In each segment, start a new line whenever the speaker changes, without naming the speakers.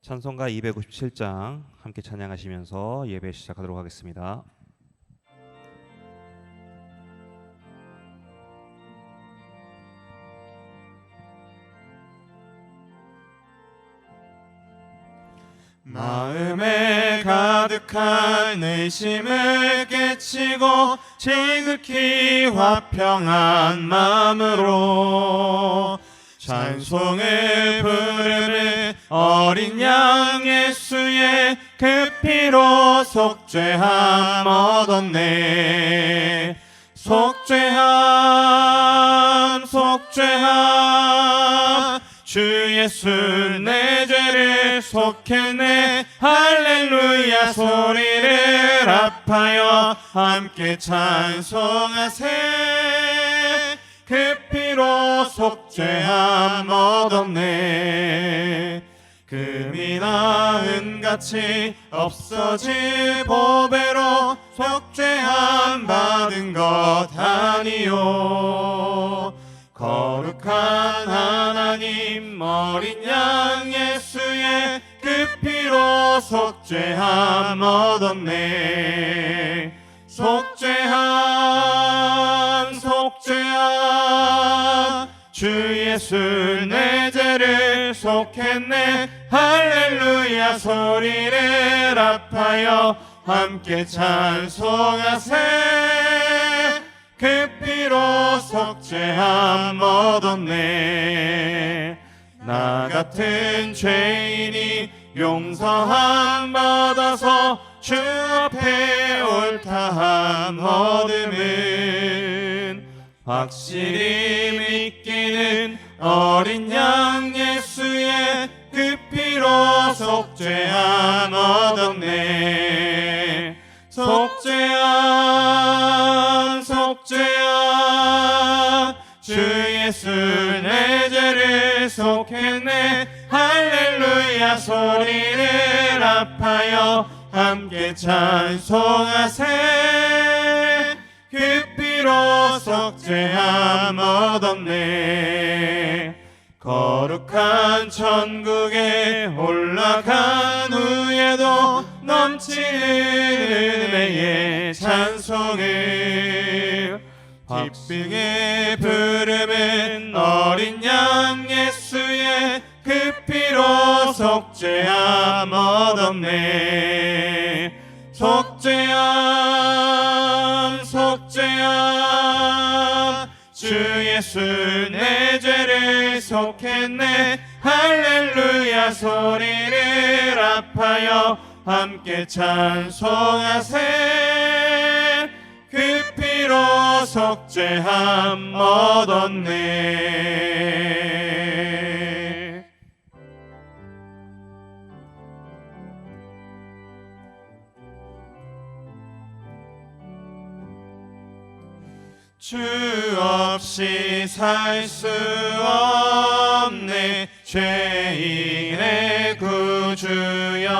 찬송가 257장 함께 찬양하시면서 예배 시작하도록 하겠습니다.
마음에 가득한 의심을 깨치고 지극히 화평한 마음으로 찬송을 부르는 어린 양 예수의 그 피로 속죄함 얻었네. 속죄함 속죄함 주 예수 내 죄를 속했네. 할렐루야 소리를 합하여 함께 찬송하세. 그 피로 속죄함 얻었네. 금이나 은같이 없어질 보배로 속죄함 받은 것 아니요. 거룩한 하나님 어린 양 예수의 그 피로 속죄함 얻었네. 속죄함 속죄함 주 예수 내 죄를 속했네. 할렐루야 소리를 합하여 함께 찬송하세. 그 피로 속죄함 얻었네. 나 같은 죄인이 용서함 받아서 주 앞에 옳다함 얻음은 확실히 믿기는 어린 양 예수의 그 피로 속죄함 얻었네. 속죄함 속죄함 주 예수 내 죄를 속했네. 할렐루야 소리를 합하여 함께 찬송하세. 그 피로 속죄함 얻었네. 거룩한 천국에 올라간 후에도 넘치는 은혜의 찬송을 기쁘게 부르는 어린 양 예수의 그 피로 속죄함 얻었네. 속죄함 속죄함 주 예수 내 죄를 속했네. 할렐루야 소리를 합하여 함께 찬송하세. 그 피로 속죄함 얻었네. 주 없이 살 수 없네. 죄인의 구주여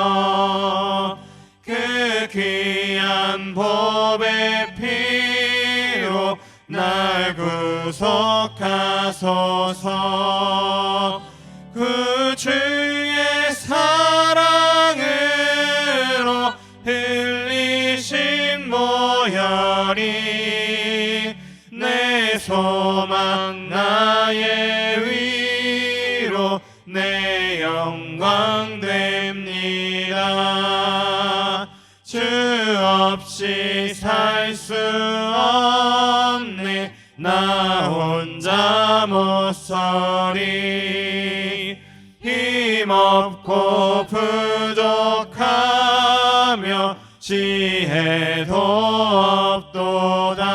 그 귀한 보배 피로 날 구속하소서. 그 주의 사랑으로 흘리신 모혈이 내 소망 나의 위로 내 영광 됩니다. 주 없이 살 수 없네. 나 혼자 못 서리. 힘없고 부족하며 지혜도 없도다.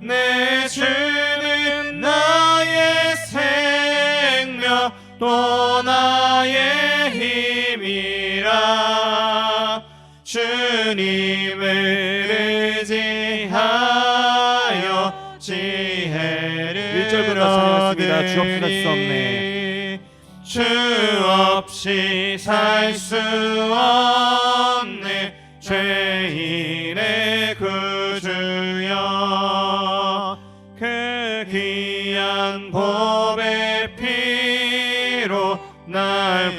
내 주는 나의 생명 또 나의 힘이라. 주님을 의지하여 지혜를
1절부터 찬양했습니다. 주 없이 살 수 없네.
주 없이 살 수 없네. 죄인의 구주여 그 귀한 보배 피로 날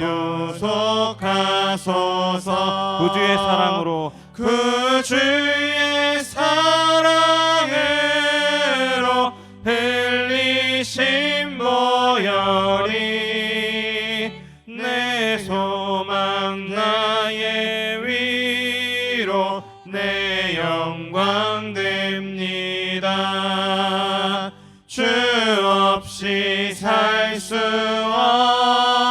구속하소서.
구주의 사랑으로
구주의 사랑으로 흘리신 보혈이 내 소망 나의 위로 내 영광 됩니다. 주 없이 살 수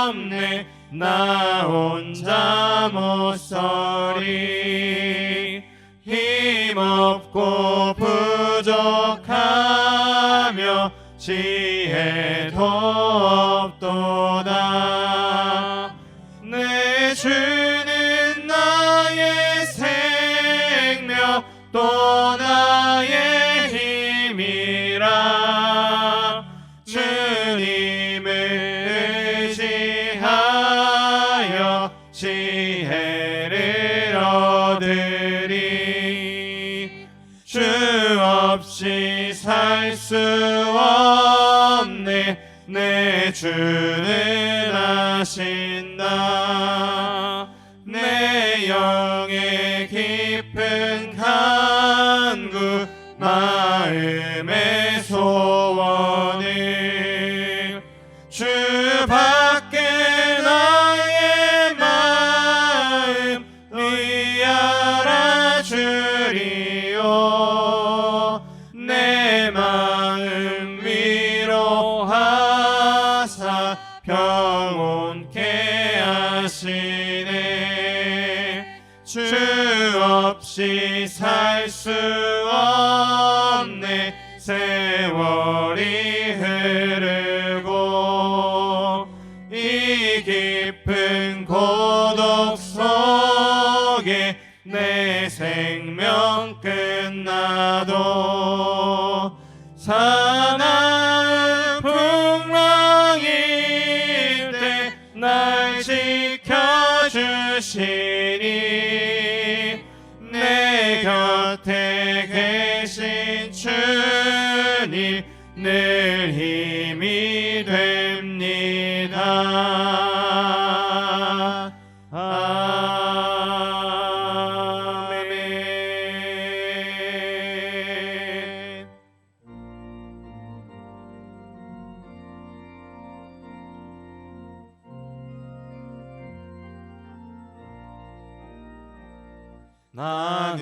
없네 나 혼자 못 서리. 힘없고 부족하며 지혜도 없도다. 내 주는 나의 생명 또 나의 힘이라. 주님을 의지하여 지혜를 얻으리. 주 없이 살 수 없네 내 주는 아신다. 내 영의 깊은 간구 마음의 소원을 주밖에 나의 마음 네 알아주리요. 내 마음 위로하사 평온케 하시네. 주 없이 살 수 없네 세월이 흐르고 이 깊은 고독 속에 내 생명 끝나도 사나운 풍랑일 때 날 지켜주시니 내 곁에 계신 주님 늘 힘이 됩니다. 아멘. 나는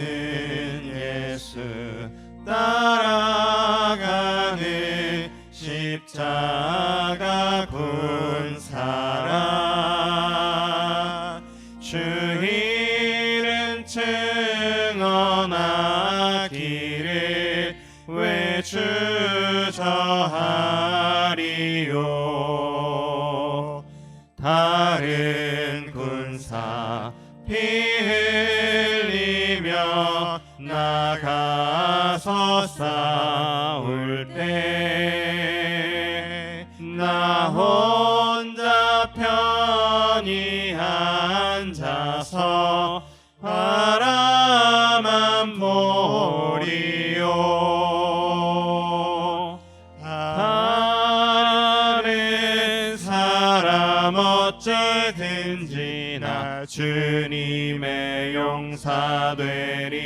예수 따라가는 십자가 군사라. 주 이름 증언하기를 왜 주저하리요. 다른 군사 피 흘리며 나가서 싸울 때 나 혼자 편히 앉아서 바라만 보리요. 다른 사람 어쩌든지 나 주님의 용사 되리.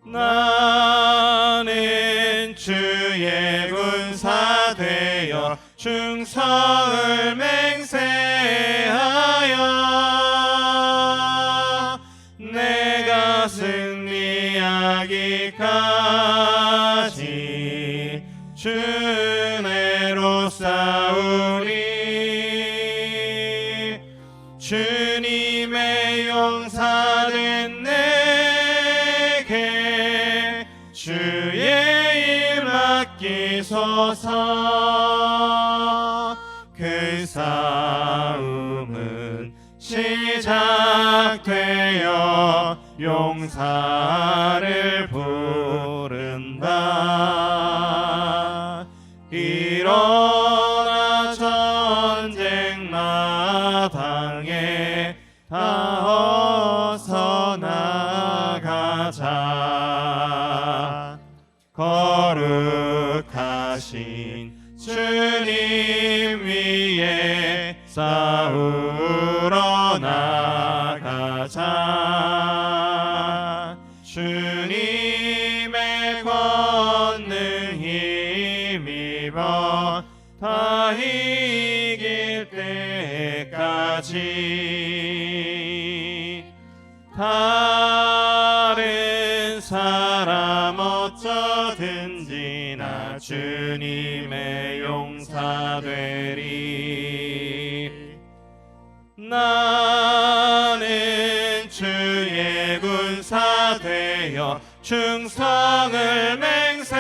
나는 주의 군사 되어 충성을 맹세하여 내가 승리하기까지 주내로 싸우리. 주님의 용사된 내게 주의 일 맡기소서. 그 싸움은 시작되어 용사를 부른다. 일어나 전쟁 마당에 다 어서 나가자. 거룩하신 주님 위에 싸우러 나가자. 주님의 권능 힘입어 다 이길 때까지. 다른 사람 어쩌든지 나 주님의 용사 되리. 나는 주의 군사 되어 충성을 맹세하여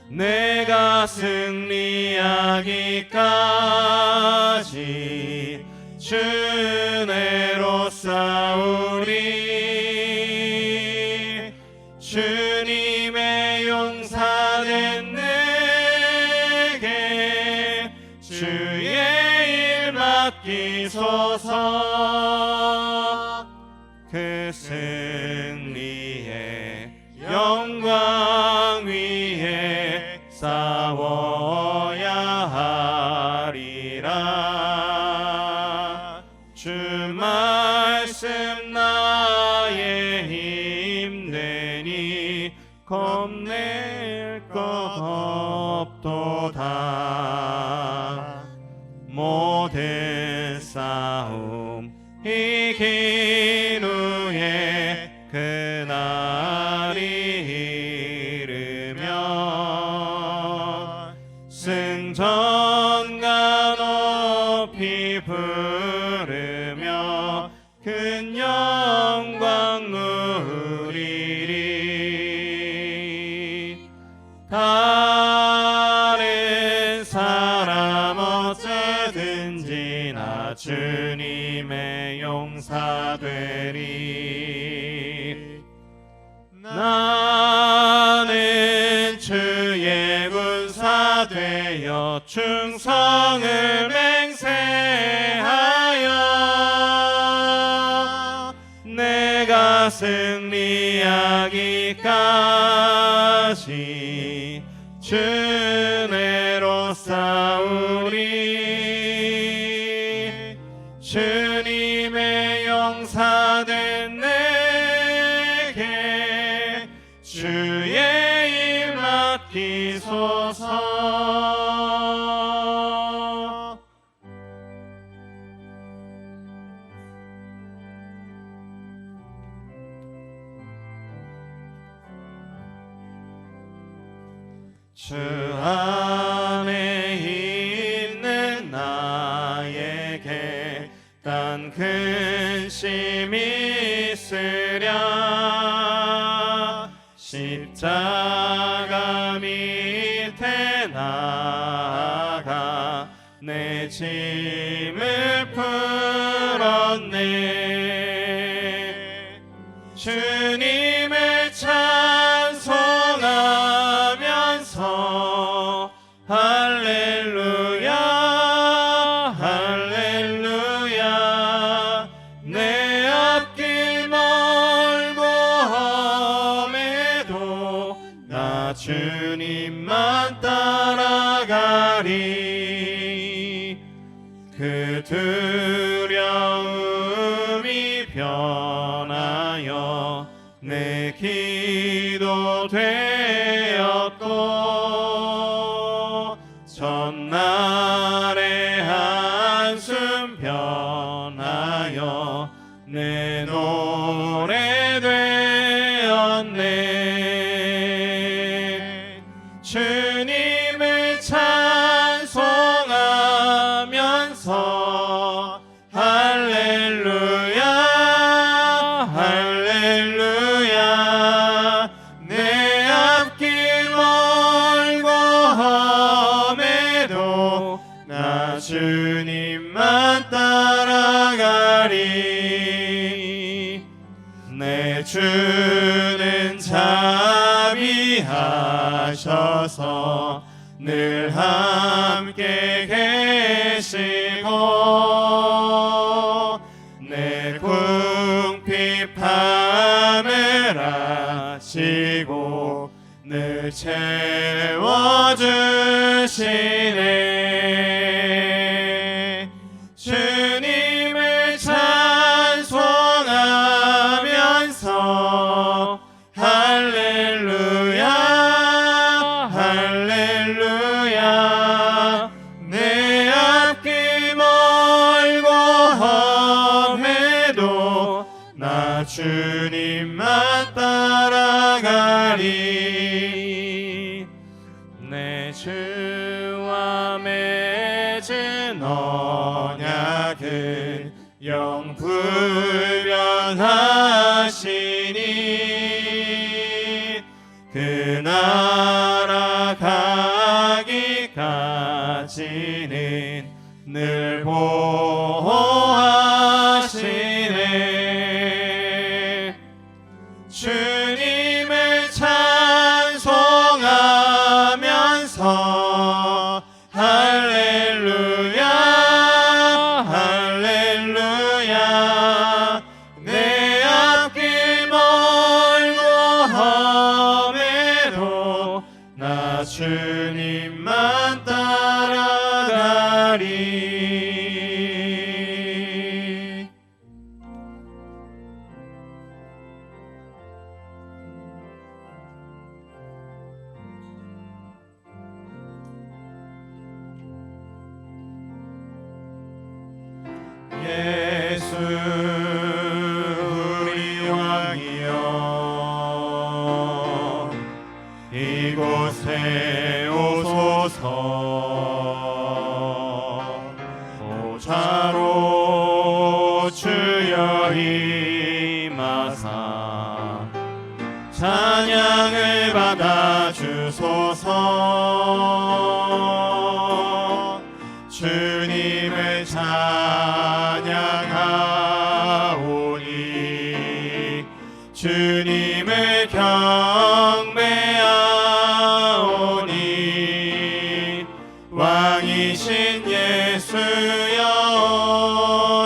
내가 승리하기까지 주내로 싸우리. 주님의 용사된 내게 주의 일 맡기소서. 그 승리의 영광 위에 싸워야 하리라. 주 말씀 나의 힘되니 겁낼 것 없도다. 모든 싸움 이긴 후에 그날이 이르면 승전가 높이 부르며 큰 영광 누리리. 다른 사람 어쩌든지 나 주님의 용사 되리. 나는 주의 군사 되어 충성을 맹세하여 내가 승리하기까지 주내로 싸우리. 주님의 용사된 내게 주의 일 맡기소서. 주 안에 있는 나에게 딴 근심이 있으랴. 십자가 밑에 나아가 내 짐을 풀었네. 주님을 찬송하면서 할렐루야 할렐루야. 내 앞길 멀고 험해도 나 주님만 따라가리. 그 두려움이 변하여 내 기도 되었고 전날의 한숨 변하여 내 노래 되었네. 주님을 찬송하면서 할렐루야 할렐루야. 내 앞길 멀고 험해도 나 주님만 따라가리. 내 주는 자비하셔서 늘 함께 계시고 내 궁핍함을 아시고 늘 채워 주시네. 주님을 찬송하면서 할렐루야 할렐루야. 내 앞길 멀고 험해도 나 주님만 따라가리. 내 주와 맺은 언약은 영불변하시니 그 나라 가기까지는 늘 보호하시네. 주님을 찬송하면서 할렐루야 할렐루야. 내 앞길 멀고 험해도 나 주님만 따라가리. 예수 우리 왕이여 이곳에 오소서. 보좌로 주여 임하사 찬양을 받아 주소서. 주님을 찬양하오니 주님을 경배하오니 왕이신 예수여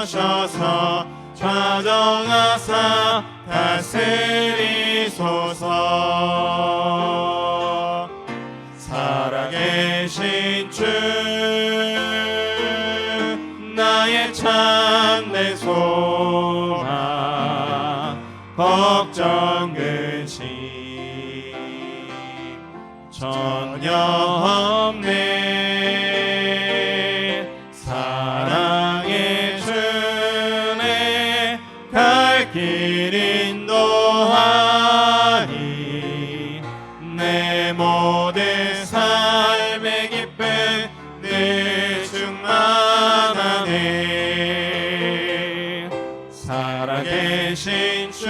오셔서 좌정하사 다스리소서. 살아계신 주 나의 참된 소망 걱정 근심 전혀 없네. 사랑의 주네 갈 길 인도하니 내 모든 삶의 기쁨 늘 충만하네. 살아계신 주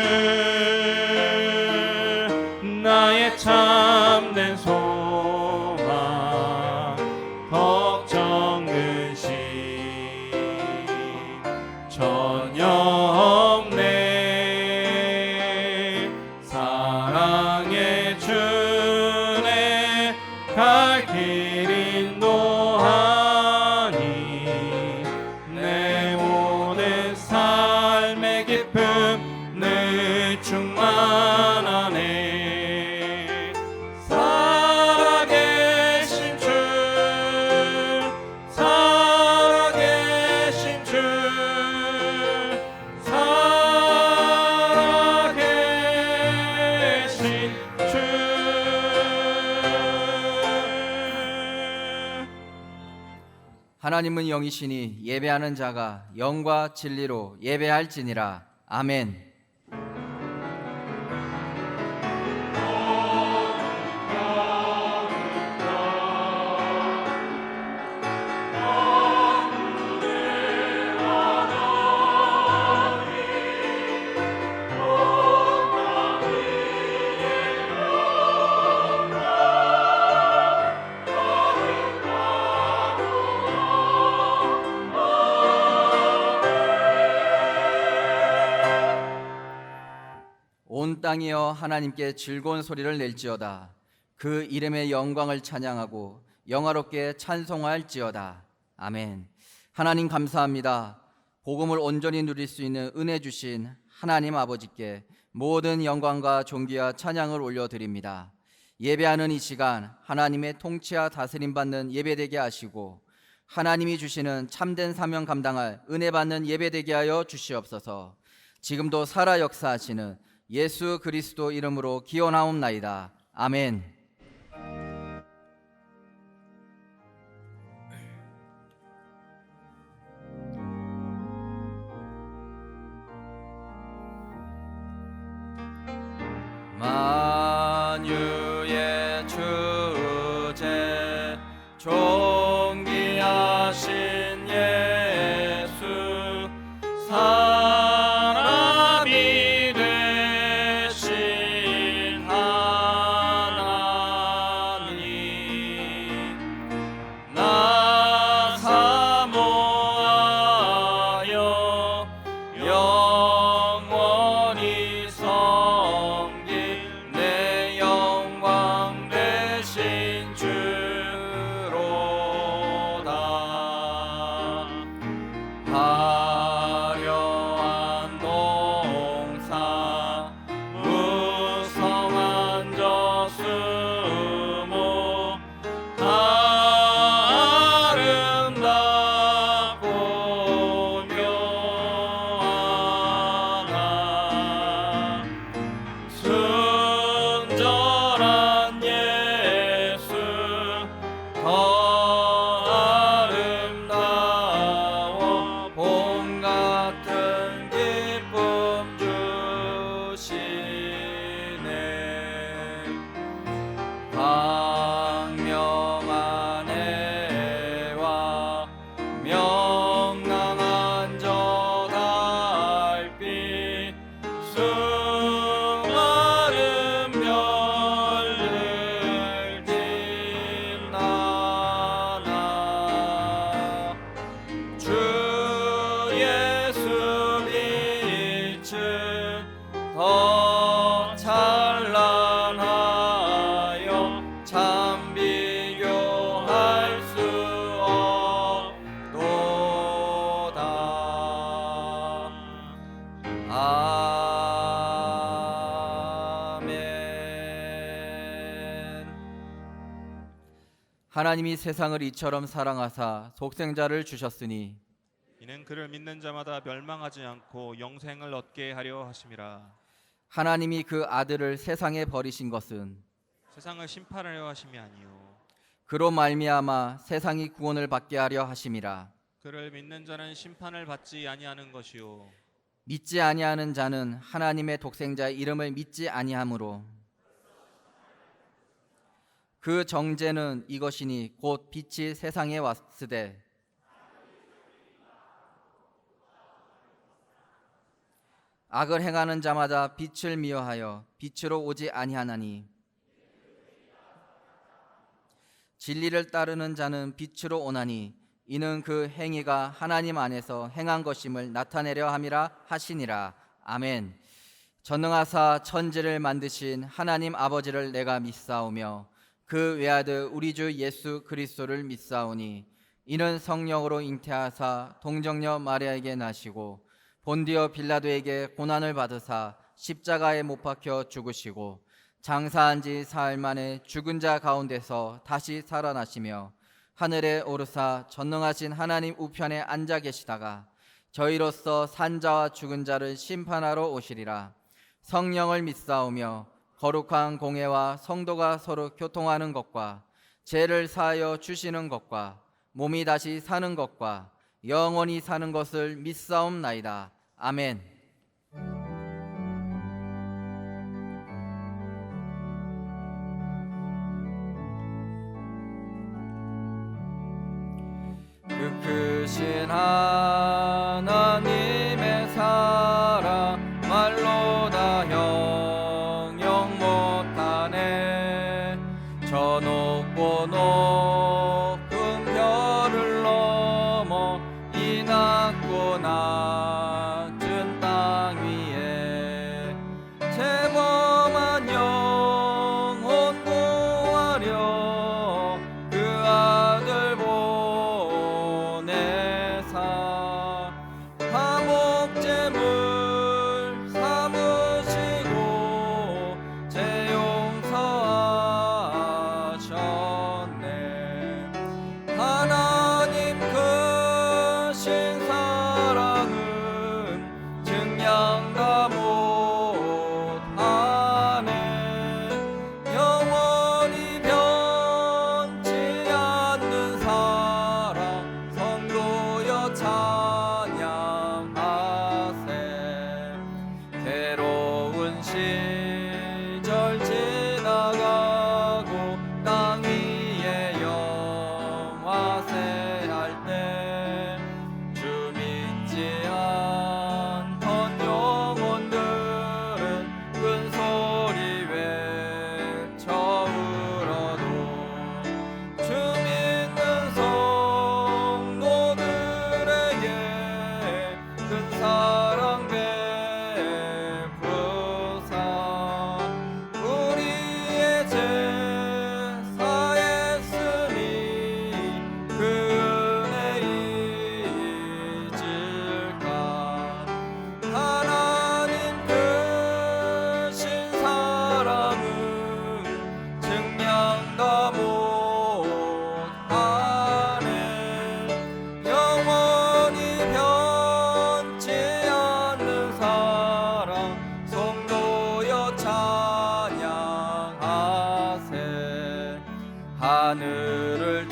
나의 참된 소망 걱정 근심 전혀 없네. 사랑의 주네 갈 길 인도하니 내 모든 삶의 기쁨 늘 충만하네. 살아계신 주 살아계신 주 살아계신 주.
하나님은 영이시니 예배하는 자가 영과 진리로 예배할지니라. 아멘. 온 땅이여 하나님께 즐거운 소리를 낼지어다. 그 이름의 영광을 찬양하고 영화롭게 찬송할지어다. 아멘. 하나님 감사합니다. 복음을 온전히 누릴 수 있는 은혜 주신 하나님 아버지께 모든 영광과 존귀와 찬양을 올려드립니다. 예배하는 이 시간 하나님의 통치와 다스림 받는 예배되게 하시고 하나님이 주시는 참된 사명 감당할 은혜 받는 예배되게 하여 주시옵소서. 지금도 살아 역사하시는 예수 그리스도 이름으로 기원하옵나이다. 아멘. 만유의 주제 존귀하신 예수 사람이 되신 하나님 나 사모하여 영원히 섬길 내 영광 되신 주로다. 화려한 농사 무성한 저수모 아름답고 묘하나 순전한 예수 더 아름다워 봄 같은 기쁨 주시네. 광명한 해와 명랑한 저 달빛 수많은 별들 빛나나 주 예수 빛은 더 찬란하여 참 비교할 수 없도다. 아멘. 하나님이 세상을 이처럼 사랑하사 독생자를 주셨으니
이는 그를 믿는 자마다 멸망하지 않고 영생을 얻게 하려 하심이라.
하나님이 그 아들을 세상에 버리신 것은
세상을 심판하려 하심이 아니요
그로 말미암아 세상이 구원을 받게 하려 하심이라.
그를 믿는 자는 심판을 받지 아니하는 것이요
믿지 아니하는 자는 하나님의 독생자의 이름을 믿지 아니하므로 그 정죄는 이것이니 곧 빛이 세상에 왔으되 악을 행하는 자마다 빛을 미워하여 빛으로 오지 아니하나니 진리를 따르는 자는 빛으로 오나니 이는 그 행위가 하나님 안에서 행한 것임을 나타내려 함이라 하시니라. 아멘. 전능하사 천지를 만드신 하나님 아버지를 내가 믿사오며 그 외아들 우리 주 예수 그리스도를 믿사오니 이는 성령으로 잉태하사 동정녀 마리아에게 나시고 본디오 빌라도에게 고난을 받으사 십자가에 못 박혀 죽으시고 장사한 지 사흘 만에 죽은 자 가운데서 다시 살아나시며 하늘에 오르사 전능하신 하나님 우편에 앉아 계시다가 저희로서 산자와 죽은 자를 심판하러 오시리라. 성령을 믿사오며 거룩한 공회와 성도가 서로 교통하는 것과 죄를 사하여 주시는 것과 몸이 다시 사는 것과 영원히 사는 것을 믿사옵나이다. 아멘. 그 크신 하나님의 사랑 말로 다 형용 못하네. 저 높고 높은 별을 넘어 이 낮고 낮은 땅 위에 재범한 영혼 구하려 그 아들 보내사 화목제물 삼으시고 제 용서하사 그를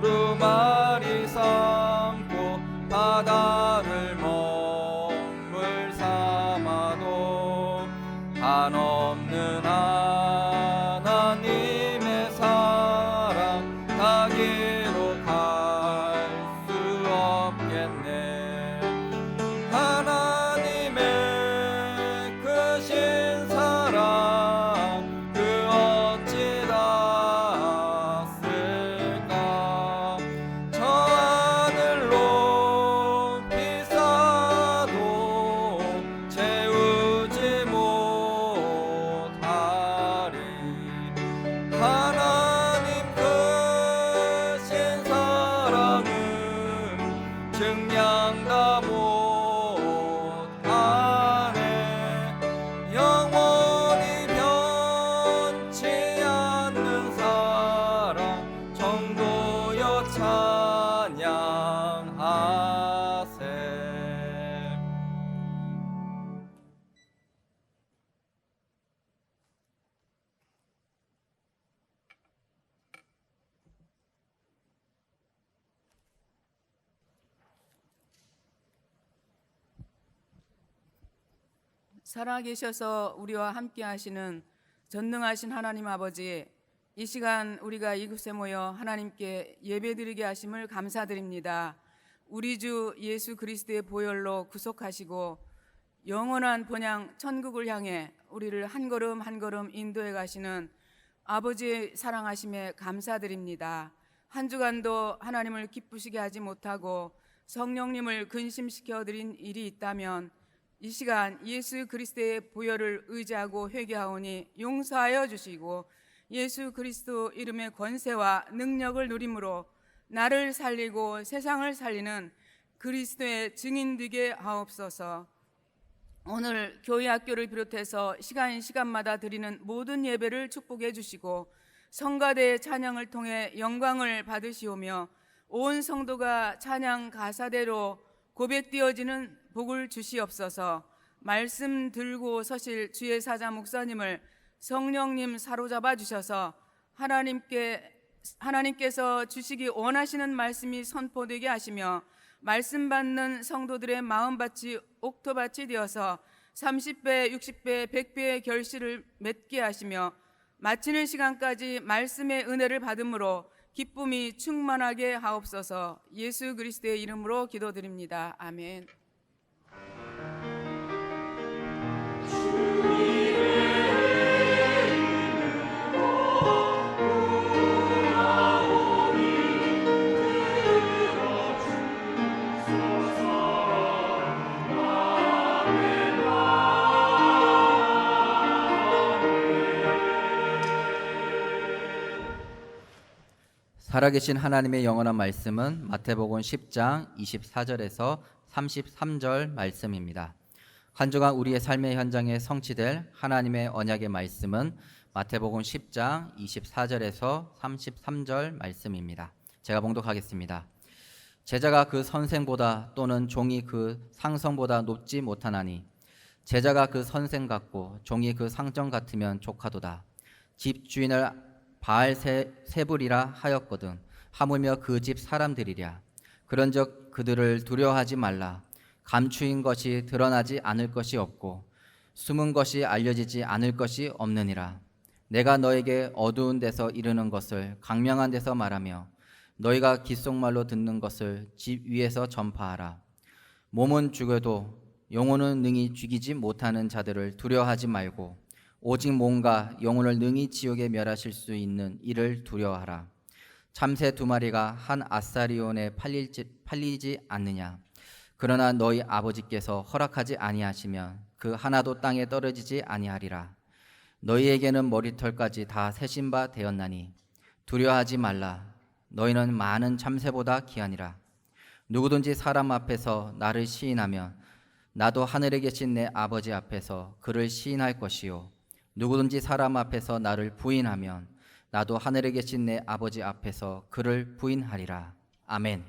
두루마리 삼고 바다를 먹물 삼아도 한없는 하나님의 사랑 다기로 갈 수 없겠네. 하나님의 크신 사랑 그 어찌 닿았을까. 저 하늘 높이 쌓아도 채우지 못하리. 하나님 크신 사랑은 증량 다 못하네. 영원히 변치 않는 사랑 정도여 찬양하세.
살아계셔서 우리와 함께 하시는 전능하신 하나님 아버지, 이 시간 우리가 이곳에 모여 하나님께 예배드리게 하심을 감사드립니다. 우리 주 예수 그리스도의 보혈로 구속하시고 영원한 본향 천국을 향해 우리를 한 걸음 한 걸음 인도해 가시는 아버지의 사랑하심에 감사드립니다. 한 주간도 하나님을 기쁘시게 하지 못하고 성령님을 근심시켜 드린 일이 있다면 이 시간 예수 그리스도의 보혈을 의지하고 회개하오니 용서하여 주시고 예수 그리스도 이름의 권세와 능력을 누림으로 나를 살리고 세상을 살리는 그리스도의 증인 되게 하옵소서. 오늘 교회 학교를 비롯해서 시간마다 드리는 모든 예배를 축복해 주시고 성가대의 찬양을 통해 영광을 받으시오며 온 성도가 찬양 가사대로 고백되어지는 복을 주시옵소서. 말씀 들고 서실 주의 사자 목사님을 성령님 사로잡아 주셔서 하나님께서 주시기 원하시는 말씀이 선포되게 하시며 말씀 받는 성도들의 마음밭이 옥토밭이 되어서 30배, 60배, 100배의 결실을 맺게 하시며 마치는 시간까지 말씀의 은혜를 받음으로 기쁨이 충만하게 하옵소서. 예수 그리스도의 이름으로 기도드립니다. 아멘.
살아계신 하나님의 영원한 말씀은 마태복음 10장 24절에서 33절 말씀입니다. 한 주간 우리의 삶의 현장에 성취될 하나님의 언약의 말씀은 마태복음 10장 24절에서 33절 말씀입니다. 제가 봉독하겠습니다. 제자가 그 선생보다 또는 종이 그 상성보다 높지 못하나니 제자가 그 선생 같고 종이 그 상정 같으면 족하도다. 집 주인을 바알세불이라 하였거든 하물며 그 집 사람들이랴. 그런즉 그들을 두려워하지 말라. 감추인 것이 드러나지 않을 것이 없고 숨은 것이 알려지지 않을 것이 없느니라. 내가 너에게 어두운 데서 이르는 것을 광명한 데서 말하며 너희가 귓속말로 듣는 것을 집 위에서 전파하라. 몸은 죽여도 영혼은 능히 죽이지 못하는 자들을 두려워하지 말고 오직 몸과 영혼을 능히 지옥에 멸하실 수 있는 이를 두려워하라. 참새 2마리가 한 아사리온에 팔리지 않느냐. 그러나 너희 아버지께서 허락하지 아니하시면 그 하나도 땅에 떨어지지 아니하리라. 너희에게는 머리털까지 다 세신 바 되었나니 두려워하지 말라. 너희는 많은 참새보다 귀하니라. 누구든지 사람 앞에서 나를 시인하면 나도 하늘에 계신 내 아버지 앞에서 그를 시인할 것이요 누구든지 사람 앞에서 나를 부인하면 나도 하늘에 계신 내 아버지 앞에서 그를 부인하리라. 아멘.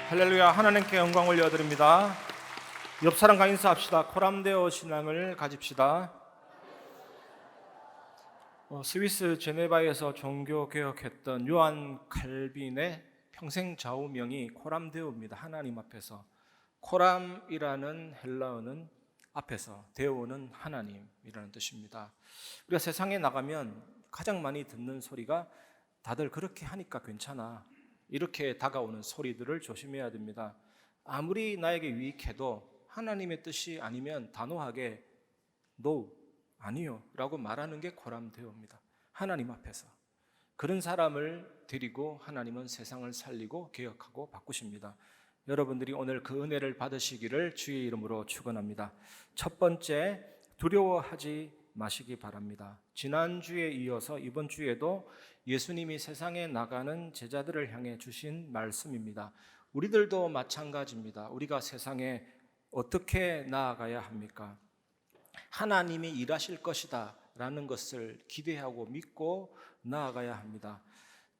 할렐루야. 하나님께 영광 올려드립니다. 옆 사람과 인사합시다. 코람데오 신앙을 가집시다. 스위스 제네바에서 종교 개혁했던 요한 칼빈의 평생 좌우명이 코람데오입니다. 하나님 앞에서. 코람이라는 헬라어는 앞에서, 데오는 하나님이라는 뜻입니다. 우리가 세상에 나가면 가장 많이 듣는 소리가 다들 그렇게 하니까 괜찮아, 이렇게 다가오는 소리들을 조심해야 됩니다. 아무리 나에게 유익해도 하나님의 뜻이 아니면 단호하게 No, 아니요 라고 말하는 게 코람데오입니다. 하나님 앞에서. 그런 사람을 데리고 하나님은 세상을 살리고 개혁하고 바꾸십니다. 여러분들이 오늘 그 은혜를 받으시기를 주의 이름으로 축원합니다. 첫 번째, 두려워하지 마시기 바랍니다. 지난주에 이어서 이번 주에도 예수님이 세상에 나가는 제자들을 향해 주신 말씀입니다. 우리들도 마찬가지입니다. 우리가 세상에 어떻게 나아가야 합니까? 하나님이 일하실 것이다 라는 것을 기대하고 믿고 나아가야 합니다.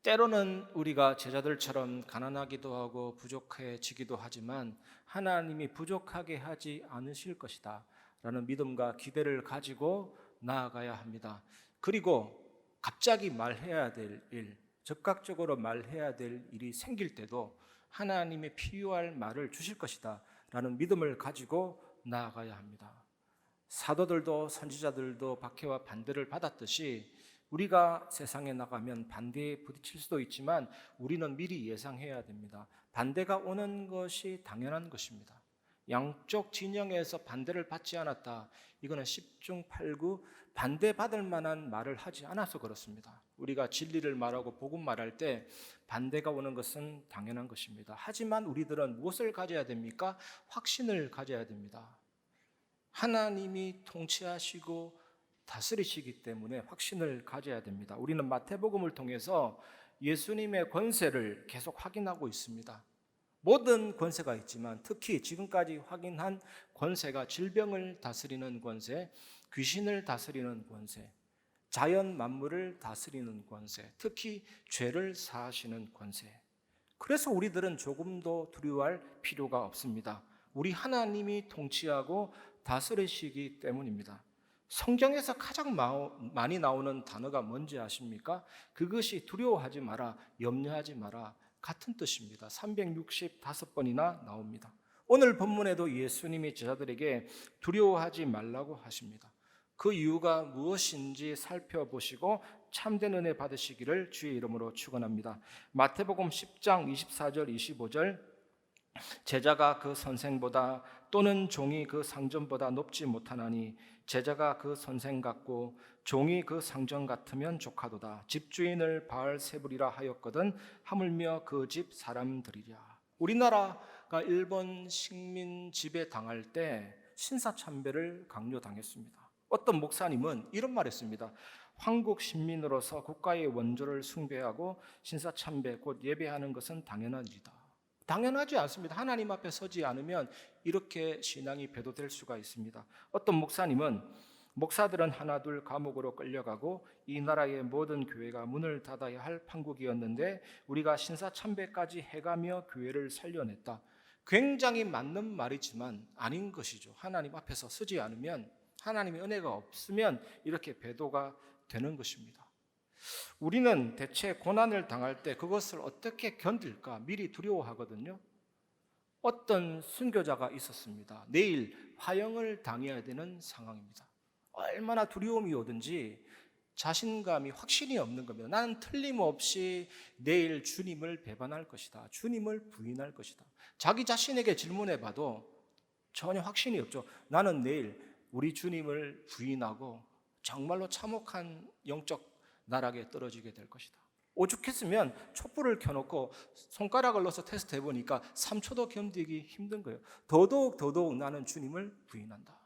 때로는 우리가 제자들처럼 가난하기도 하고 부족해지기도 하지만 하나님이 부족하게 하지 않으실 것이다 라는 믿음과 기대를 가지고 나아가야 합니다. 그리고 갑자기 말해야 될 일, 즉각적으로 말해야 될 일이 생길 때도 하나님의 필요할 말을 주실 것이다 라는 믿음을 가지고 나아가야 합니다. 사도들도 선지자들도 박해와 반대를 받았듯이 우리가 세상에 나가면 반대에 부딪힐 수도 있지만 우리는 미리 예상해야 됩니다. 반대가 오는 것이 당연한 것입니다. 양쪽 진영에서 반대를 받지 않았다, 이거는 10중 8구 반대받을 만한 말을 하지 않아서 그렇습니다. 우리가 진리를 말하고 복음 말할 때 반대가 오는 것은 당연한 것입니다. 하지만 우리들은 무엇을 가져야 됩니까? 확신을 가져야 됩니다. 하나님이 통치하시고 다스리시기 때문에 확신을 가져야 됩니다. 우리는 마태복음을 통해서 예수님의 권세를 계속 확인하고 있습니다. 모든 권세가 있지만 특히 지금까지 확인한 권세가 질병을 다스리는 권세, 귀신을 다스리는 권세, 자연 만물을 다스리는 권세, 특히 죄를 사하시는 권세. 그래서 우리들은 조금도 두려워할 필요가 없습니다. 우리 하나님이 통치하고 다스리시기 때문입니다. 성경에서 가장 많이 나오는 단어가 뭔지 아십니까? 그것이 두려워하지 마라, 염려하지 마라 같은 뜻입니다. 365번이나 나옵니다. 오늘 본문에도 예수님이 제자들에게 두려워하지 말라고 하십니다. 그 이유가 무엇인지 살펴보시고 참된 은혜 받으시기를 주의 이름으로 축원합니다. 마태복음 10장 24절 25절, 제자가 그 선생보다 또는 종이 그 상전보다 높지 못하나니 제자가 그 선생 같고 종이 그 상전 같으면 조카도다. 집주인을 바알세불이라 하였거든 하물며 그 집 사람들이랴. 우리나라가 일본 식민 지배 당할 때 신사참배를 강요당했습니다. 어떤 목사님은 이런 말했습니다. 황국 신민으로서 국가의 원조를 숭배하고 신사참배 곧 예배하는 것은 당연한 일이다. 당연하지 않습니다. 하나님 앞에 서지 않으면 이렇게 신앙이 배도될 수가 있습니다. 어떤 목사님은 목사들은 하나둘 감옥으로 끌려가고 이 나라의 모든 교회가 문을 닫아야 할 판국이었는데 우리가 신사참배까지 해가며 교회를 살려냈다. 굉장히 맞는 말이지만 아닌 것이죠. 하나님 앞에서 서지 않으면, 하나님의 은혜가 없으면 이렇게 배도가 되는 것입니다. 우리는 대체 고난을 당할 때 그것을 어떻게 견딜까 미리 두려워하거든요. 어떤 순교자가 있었습니다. 내일 화형을 당해야 되는 상황입니다. 얼마나 두려움이 오든지 자신감이, 확신이 없는 겁니다. 나는 틀림없이 내일 주님을 배반할 것이다. 주님을 부인할 것이다. 자기 자신에게 질문해 봐도 전혀 확신이 없죠. 나는 내일 우리 주님을 부인하고 정말로 참혹한 영적 나락에 떨어지게 될 것이다. 오죽했으면 촛불을 켜놓고 손가락을 넣어서 테스트 해보니까 3초도 견디기 힘든 거예요. 더더욱 나는 주님을 부인한다.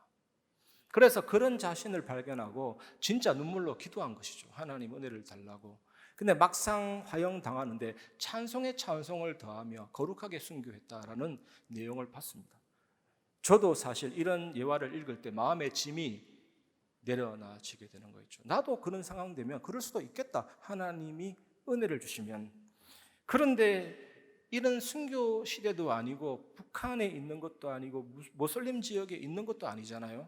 그래서 그런 자신을 발견하고 진짜 눈물로 기도한 것이죠. 하나님 은혜를 달라고. 근데 막상 화형 당하는데 찬송에 찬송을 더하며 거룩하게 순교했다라는 내용을 봤습니다. 저도 사실 이런 예화를 읽을 때 마음의 짐이 내려놔지게 되는 거죠. 나도 그런 상황 되면 그럴 수도 있겠다. 하나님이 은혜를 주시면. 그런데 이런 순교 시대도 아니고 북한에 있는 것도 아니고 모슬림 지역에 있는 것도 아니잖아요.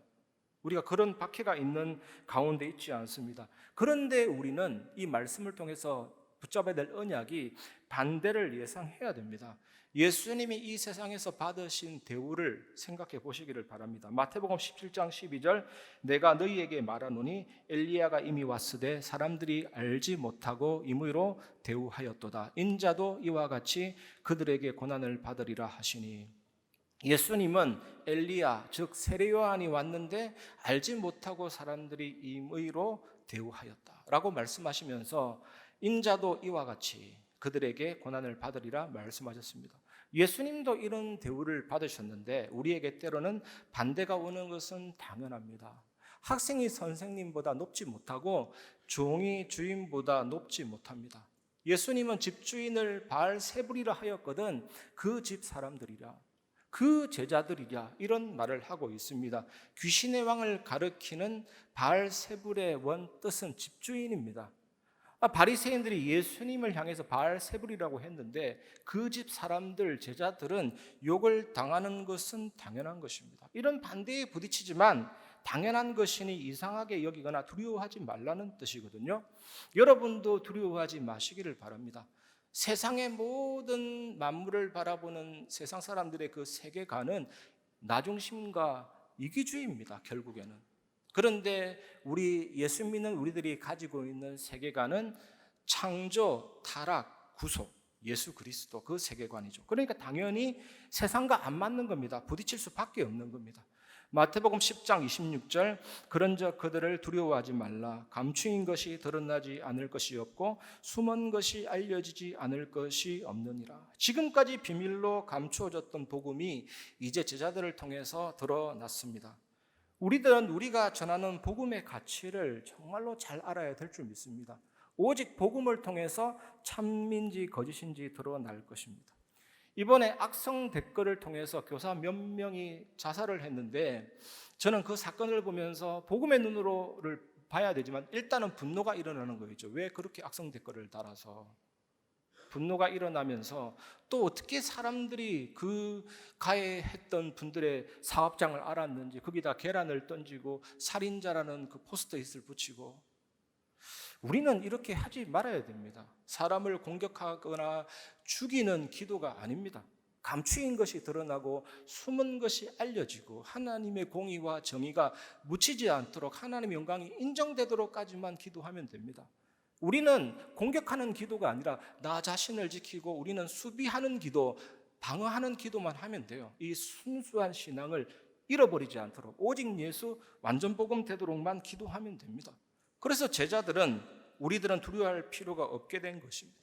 우리가 그런 박해가 있는 가운데 있지 않습니다. 그런데 우리는 이 말씀을 통해서 붙잡아야 될 언약이 반대를 예상해야 됩니다. 예수님이 이 세상에서 받으신 대우를 생각해 보시기를 바랍니다. 마태복음 17장 12절 내가 너희에게 말하노니 엘리야가 이미 왔으되 사람들이 알지 못하고 임의로 대우하였도다. 인자도 이와 같이 그들에게 고난을 받으리라 하시니 예수님은 엘리야 즉 세례 요한이 왔는데 알지 못하고 사람들이 임의로 대우하였다라고 말씀하시면서 인자도 이와 같이 그들에게 고난을 받으리라 말씀하셨습니다. 예수님도 이런 대우를 받으셨는데 우리에게 때로는 반대가 오는 것은 당연합니다. 학생이 선생님보다 높지 못하고 종이 주인보다 높지 못합니다. 예수님은 집주인을 바알세불이라 하였거든 그 집 사람들이라 그 제자들이랴 이런 말을 하고 있습니다. 귀신의 왕을 가리키는 바알세불의 원 뜻은 집주인입니다. 바리새인들이 예수님을 향해서 바알세불이라고 했는데 그 집 사람들, 제자들은 욕을 당하는 것은 당연한 것입니다. 이런 반대에 부딪히지만 당연한 것이니 이상하게 여기거나 두려워하지 말라는 뜻이거든요. 여러분도 두려워하지 마시기를 바랍니다. 세상의 모든 만물을 바라보는 세상 사람들의 그 세계관은 나중심과 이기주의입니다. 결국에는. 그런데 우리 예수 믿는 우리들이 가지고 있는 세계관은 창조, 타락, 구속, 예수 그리스도 그 세계관이죠. 그러니까 당연히 세상과 안 맞는 겁니다. 부딪힐 수밖에 없는 겁니다. 마태복음 10장 26절 그런즉 그들을 두려워하지 말라. 감추인 것이 드러나지 않을 것이 없고 숨은 것이 알려지지 않을 것이 없느니라. 지금까지 비밀로 감추어졌던 복음이 이제 제자들을 통해서 드러났습니다. 우리들은 우리가 전하는 복음의 가치를 정말로 잘 알아야 될 줄 믿습니다. 오직 복음을 통해서 참인지 거짓인지 드러날 것입니다. 이번에 악성 댓글을 통해서 교사 몇 명이 자살을 했는데 저는 그 사건을 보면서 복음의 눈으로를 봐야 되지만 일단은 분노가 일어나는 거죠. 왜 그렇게 악성 댓글을 달아서 분노가 일어나면서 또 어떻게 사람들이 그 가해했던 분들의 사업장을 알았는지 거기다 계란을 던지고 살인자라는 그 포스트잇을 붙이고 우리는 이렇게 하지 말아야 됩니다. 사람을 공격하거나 죽이는 기도가 아닙니다. 감추인 것이 드러나고 숨은 것이 알려지고 하나님의 공의와 정의가 묻히지 않도록 하나님의 영광이 인정되도록까지만 기도하면 됩니다. 우리는 공격하는 기도가 아니라 나 자신을 지키고 우리는 수비하는 기도, 방어하는 기도만 하면 돼요. 이 순수한 신앙을 잃어버리지 않도록 오직 예수 완전 복음 되도록만 기도하면 됩니다. 그래서 우리들은 두려워할 필요가 없게 된 것입니다.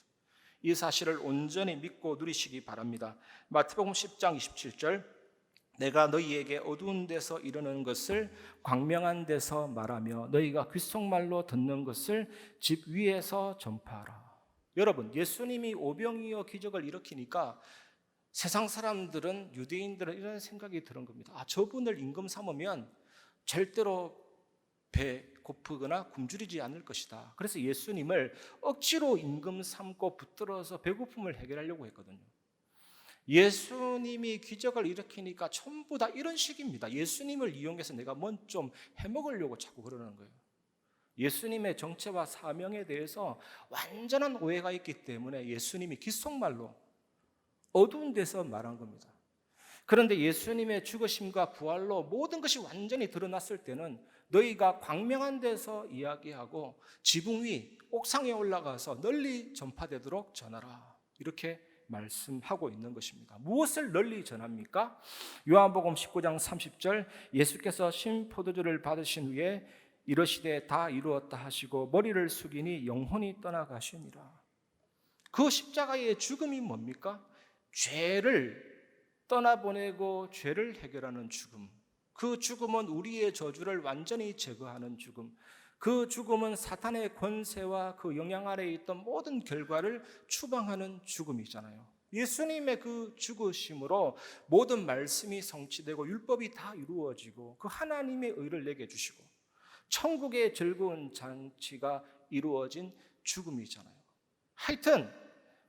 이 사실을 온전히 믿고 누리시기 바랍니다. 마태복음 10장 27절 내가 너희에게 어두운 데서 이르는 것을 광명한 데서 말하며 너희가 귓속말로 듣는 것을 집 위에서 전파하라. 여러분, 예수님이 오병이어 기적을 일으키니까 세상 사람들은, 유대인들은 이런 생각이 드는 겁니다. 저분을 임금 삼으면 절대로 배 고프거나 굶주리지 않을 것이다. 그래서 예수님을 억지로 임금 삼고 붙들어서 배고픔을 해결하려고 했거든요. 예수님이 기적을 일으키니까 전부 다 이런 식입니다. 예수님을 이용해서 내가 뭔 좀 해먹으려고 자꾸 그러는 거예요. 예수님의 정체와 사명에 대해서 완전한 오해가 있기 때문에 예수님이 귓속말로 어두운 데서 말한 겁니다. 그런데 예수님의 죽으심과 부활로 모든 것이 완전히 드러났을 때는 너희가 광명한 데서 이야기하고 지붕 위 옥상에 올라가서 널리 전파되도록 전하라, 이렇게 말씀하고 있는 것입니다. 무엇을 널리 전합니까? 요한복음 19장 30절, 예수께서 신 포도주를 받으신 후에 이르시되 다 이루었다 하시고 머리를 숙이니 영혼이 떠나가시니라. 그 십자가의 죽음이 뭡니까? 죄를 떠나보내고 죄를 해결하는 죽음. 그 죽음은 우리의 저주를 완전히 제거하는 죽음. 그 죽음은 사탄의 권세와 그 영향 아래에 있던 모든 결과를 추방하는 죽음이잖아요. 예수님의 그 죽으심으로 모든 말씀이 성취되고 율법이 다 이루어지고 그 하나님의 의를 내게 주시고 천국의 즐거운 잔치가 이루어진 죽음이잖아요. 하여튼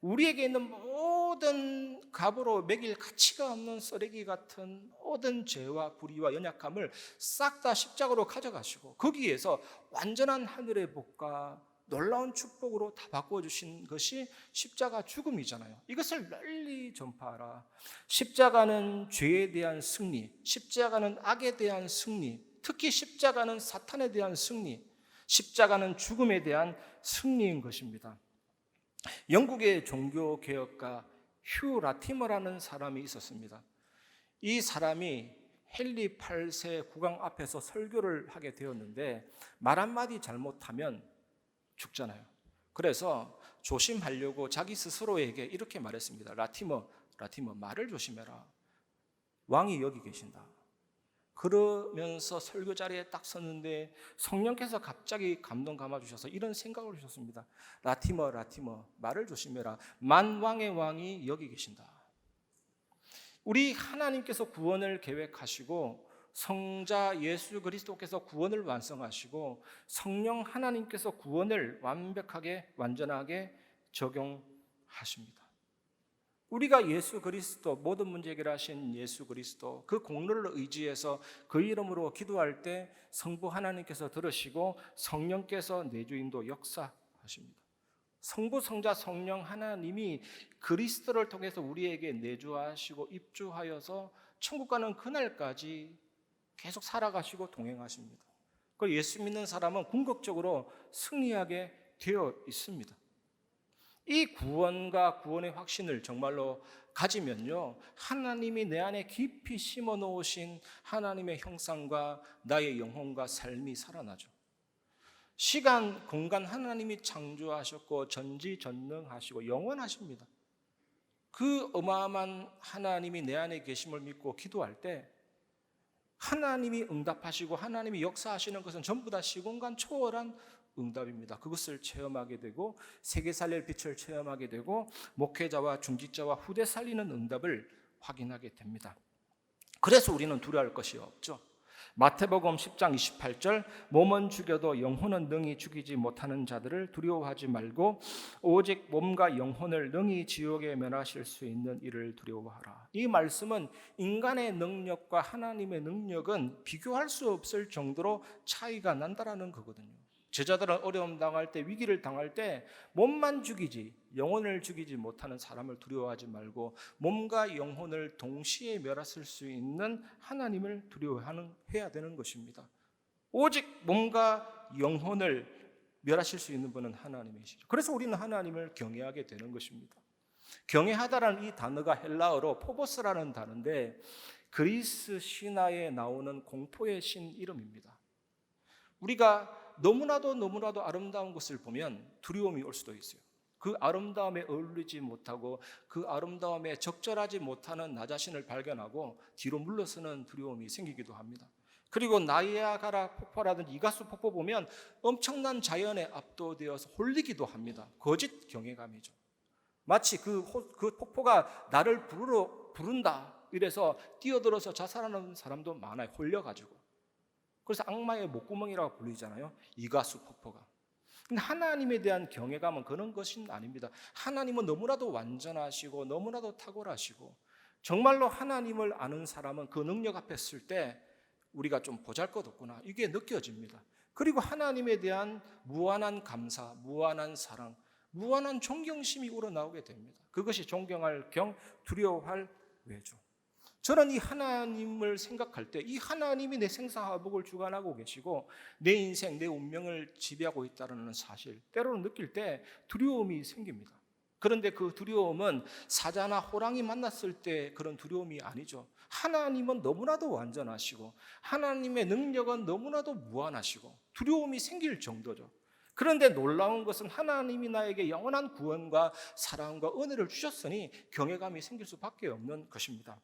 우리에게 있는 모든 값으로 매길 가치가 없는 쓰레기 같은 모든 죄와 불의와 연약함을 싹 다 십자가로 가져가시고 거기에서 완전한 하늘의 복과 놀라운 축복으로 다 바꿔주신 것이 십자가 죽음이잖아요. 이것을 널리 전파하라. 십자가는 죄에 대한 승리, 십자가는 악에 대한 승리, 특히 십자가는 사탄에 대한 승리, 십자가는 죽음에 대한 승리인 것입니다. 영국의 종교개혁가 휴 라티머라는 사람이 있었습니다. 이 사람이 헨리 8세 국왕 앞에서 설교를 하게 되었는데 말 한마디 잘못하면 죽잖아요. 그래서 조심하려고 자기 스스로에게 이렇게 말했습니다. 라티머 말을 조심해라. 왕이 여기 계신다. 그러면서 설교 자리에 딱 섰는데 성령께서 갑자기 감동 감아주셔서 이런 생각을 주셨습니다. 라티머 말을 조심해라. 만왕의 왕이 여기 계신다. 우리 하나님께서 구원을 계획하시고 성자 예수 그리스도께서 구원을 완성하시고 성령 하나님께서 구원을 완벽하게 완전하게 적용하십니다. 우리가 예수 그리스도, 모든 문제 해결하신 예수 그리스도 그 공로를 의지해서 그 이름으로 기도할 때 성부 하나님께서 들으시고 성령께서 내주인도 역사하십니다. 성부, 성자, 성령 하나님이 그리스도를 통해서 우리에게 내주하시고 입주하여서 천국 가는 그날까지 계속 살아가시고 동행하십니다. 그 예수 믿는 사람은 궁극적으로 승리하게 되어 있습니다. 이 구원과 구원의 확신을 정말로 가지면요, 하나님이 내 안에 깊이 심어 놓으신 하나님의 형상과 나의 영혼과 삶이 살아나죠. 시간, 공간 하나님이 창조하셨고 전지전능하시고 영원하십니다. 그 어마어마한 하나님이 내 안에 계심을 믿고 기도할 때 하나님이 응답하시고 하나님이 역사하시는 것은 전부 다 시공간 초월한 응답입니다. 그것을 체험하게 되고 세계 살릴 빛을 체험하게 되고 목회자와 중직자와 후대 살리는 응답을 확인하게 됩니다. 그래서 우리는 두려워할 것이 없죠. 마태복음 10장 28절, 몸은 죽여도 영혼은 능히 죽이지 못하는 자들을 두려워하지 말고 오직 몸과 영혼을 능히 지옥에 면하실 수 있는 이를 두려워하라. 이 말씀은 인간의 능력과 하나님의 능력은 비교할 수 없을 정도로 차이가 난다라는 거거든요. 제자들은 어려움 당할 때, 위기를 당할 때 몸만 죽이지 영혼을 죽이지 못하는 사람을 두려워하지 말고 몸과 영혼을 동시에 멸하실 수 있는 하나님을 두려워해야 되는 것입니다. 오직 몸과 영혼을 멸하실 수 있는 분은 하나님이시죠. 그래서 우리는 하나님을 경외하게 되는 것입니다. 경외하다라는 이 단어가 헬라어로 포보스라는 단어인데 그리스 신화에 나오는 공포의 신 이름입니다. 우리가 너무나도 아름다운 것을 보면 두려움이 올 수도 있어요. 그 아름다움에 어울리지 못하고 그 아름다움에 적절하지 못하는 나 자신을 발견하고 뒤로 물러서는 두려움이 생기기도 합니다. 그리고 나이아가라 폭포라든지 이가수 폭포 보면 엄청난 자연에 압도되어서 홀리기도 합니다. 거짓 경외감이죠. 마치 그 폭포가 나를 부른다 이래서 뛰어들어서 자살하는 사람도 많아요. 홀려가지고. 그래서 악마의 목구멍이라고 불리잖아요. 이가수 폭포가. 근데 하나님에 대한 경외감은 그런 것은 아닙니다. 하나님은 너무나도 완전하시고 너무나도 탁월하시고 정말로 하나님을 아는 사람은 그 능력 앞에 설 때 우리가 좀 보잘것없구나 이게 느껴집니다. 그리고 하나님에 대한 무한한 감사, 무한한 사랑, 무한한 존경심이 우러나오게 됩니다. 그것이 존경할 경, 두려워할 외주. 저는 이 하나님을 생각할 때 이 하나님이 내 생사화복을 주관하고 계시고 내 인생, 내 운명을 지배하고 있다는 사실 때로는 느낄 때 두려움이 생깁니다. 그런데 그 두려움은 사자나 호랑이 만났을 때 그런 두려움이 아니죠. 하나님은 너무나도 완전하시고 하나님의 능력은 너무나도 무한하시고 두려움이 생길 정도죠. 그런데 놀라운 것은 하나님이 나에게 영원한 구원과 사랑과 은혜를 주셨으니 경외감이 생길 수밖에 없는 것입니다.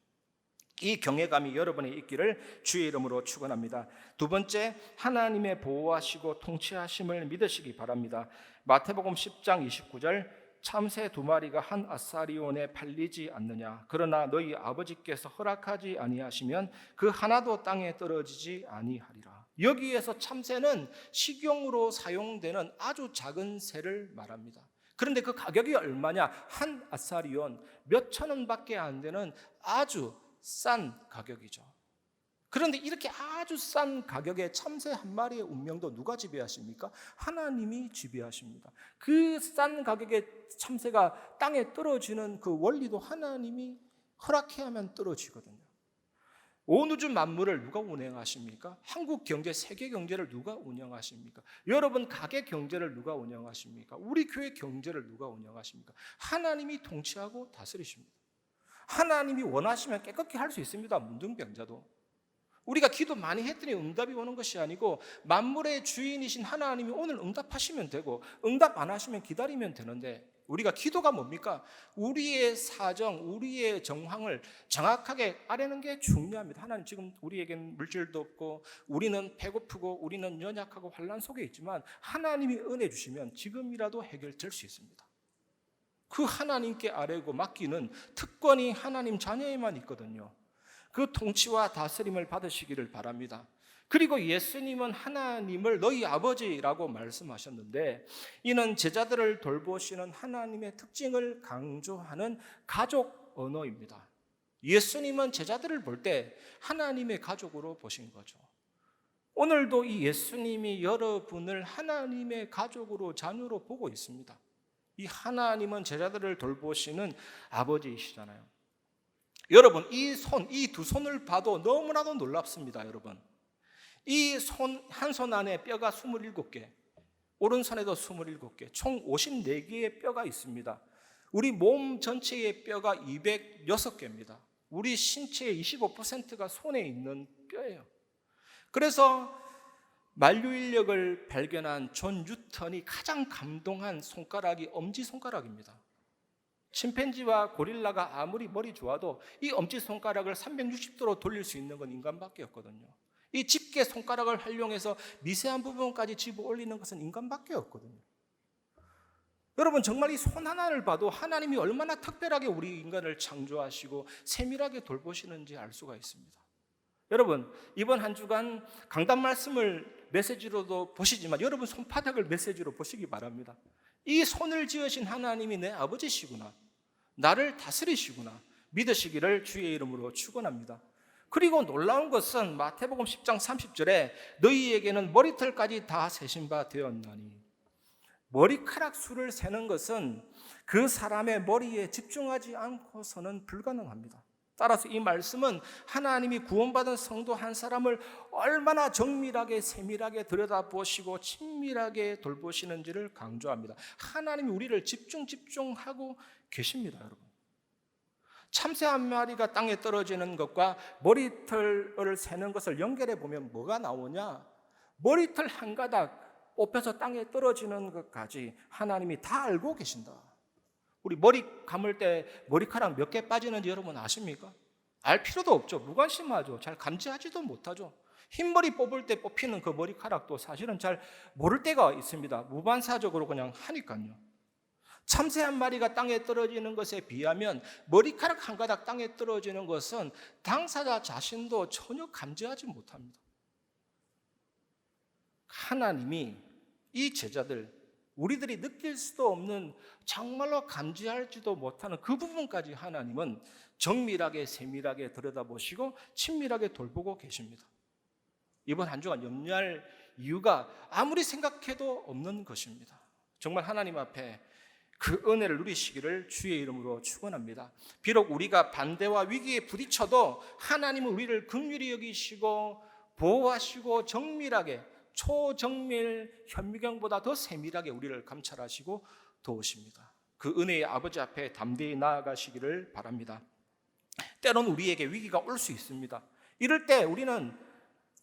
이 경외감이 여러분에 있기를 주의 이름으로 축원합니다. 두 번째, 하나님의 보호하시고 통치하심을 믿으시기 바랍니다. 마태복음 10장 29절 참새 2마리가 한 아사리온에 팔리지 않느냐 그러나 너희 아버지께서 허락하지 아니하시면 그 하나도 땅에 떨어지지 아니하리라. 여기에서 참새는 식용으로 사용되는 아주 작은 새를 말합니다. 그런데 그 가격이 얼마냐? 한 아사리온 몇천 원밖에 안 되는 아주 싼 가격이죠. 그런데 이렇게 아주 싼 가격에 참새 한 마리의 운명도 누가 지배하십니까? 하나님이 지배하십니다. 그 싼 가격에 참새가 땅에 떨어지는 그 원리도 하나님이 허락해야 하면 떨어지거든요. 온 우주 만물을 누가 운영하십니까? 한국 경제, 세계 경제를 누가 운영하십니까? 여러분 가게 경제를 누가 운영하십니까? 우리 교회 경제를 누가 운영하십니까? 하나님이 통치하고 다스리십니다. 하나님이 원하시면 깨끗게 할 수 있습니다. 문둥병자도. 우리가 기도 많이 했더니 응답이 오는 것이 아니고 만물의 주인이신 하나님이 오늘 응답하시면 되고 응답 안 하시면 기다리면 되는데 우리가 기도가 뭡니까? 우리의 사정, 우리의 정황을 정확하게 아뢰는 게 중요합니다. 하나님 지금 우리에겐 물질도 없고 우리는 배고프고 우리는 연약하고 환난 속에 있지만 하나님이 은혜 주시면 지금이라도 해결될 수 있습니다. 그 하나님께 아뢰고 맡기는 특권이 하나님 자녀에만 있거든요. 그 통치와 다스림을 받으시기를 바랍니다. 그리고 예수님은 하나님을 너희 아버지라고 말씀하셨는데 이는 제자들을 돌보시는 하나님의 특징을 강조하는 가족 언어입니다. 예수님은 제자들을 볼 때 하나님의 가족으로 보신 거죠. 오늘도 이 예수님이 여러분을 하나님의 가족으로 자녀로 보고 있습니다. 이 하나님은 제자들을 돌보시는 아버지이시잖아요. 여러분 이 두 손을 봐도 너무나도 놀랍습니다. 여러분 이 한 손 안에 뼈가 27개, 오른손에도 27개, 총 54개의 뼈가 있습니다. 우리 몸 전체의 뼈가 206개입니다. 우리 신체의 25%가 손에 있는 뼈예요. 그래서 만유인력을 발견한 존 뉴턴이 가장 감동한 손가락이 엄지손가락입니다. 침팬지와 고릴라가 아무리 머리 좋아도 이 엄지손가락을 360도로 돌릴 수 있는 건 인간밖에 없거든요. 이 집게 손가락을 활용해서 미세한 부분까지 집어 올리는 것은 인간밖에 없거든요. 여러분 정말 이 손 하나를 봐도 하나님이 얼마나 특별하게 우리 인간을 창조하시고 세밀하게 돌보시는지 알 수가 있습니다. 여러분 이번 한 주간 강단 말씀을 메시지로도 보시지만 여러분 손바닥을 메시지로 보시기 바랍니다. 이 손을 지으신 하나님이 내 아버지시구나, 나를 다스리시구나 믿으시기를 주의 이름으로 축원합니다. 그리고 놀라운 것은 마태복음 10장 30절에 너희에게는 머리털까지 다 세신 바 되었나니, 머리카락 수를 세는 것은 그 사람의 머리에 집중하지 않고서는 불가능합니다. 따라서 이 말씀은 하나님이 구원받은 성도 한 사람을 얼마나 정밀하게 세밀하게 들여다보시고 친밀하게 돌보시는지를 강조합니다. 하나님이 우리를 집중하고 계십니다. 여러분 참새 한 마리가 땅에 떨어지는 것과 머리털을 세는 것을 연결해 보면 뭐가 나오냐? 머리털 한 가닥 뽑혀서 땅에 떨어지는 것까지 하나님이 다 알고 계신다. 우리 머리 감을 때 머리카락 몇 개 빠지는지 여러분 아십니까? 알 필요도 없죠. 무관심하죠. 잘 감지하지도 못하죠. 흰머리 뽑을 때 뽑히는 그 머리카락도 사실은 잘 모를 때가 있습니다. 무반사적으로 그냥 하니까요. 참새 한 마리가 땅에 떨어지는 것에 비하면 머리카락 한 가닥 땅에 떨어지는 것은 당사자 자신도 전혀 감지하지 못합니다. 하나님이 이 제자들, 우리들이 느낄 수도 없는, 정말로 감지할지도 못하는 그 부분까지 하나님은 정밀하게 세밀하게 들여다보시고 친밀하게 돌보고 계십니다. 이번 한 주간 염려할 이유가 아무리 생각해도 없는 것입니다. 정말 하나님 앞에 그 은혜를 누리시기를 주의 이름으로 축원합니다. 비록 우리가 반대와 위기에 부딪혀도 하나님은 우리를 긍휼히 여기시고 보호하시고 정밀하게, 초정밀 현미경보다 더 세밀하게 우리를 감찰하시고 도우십니다. 그 은혜의 아버지 앞에 담대히 나아가시기를 바랍니다. 때로는 우리에게 위기가 올 수 있습니다. 이럴 때 우리는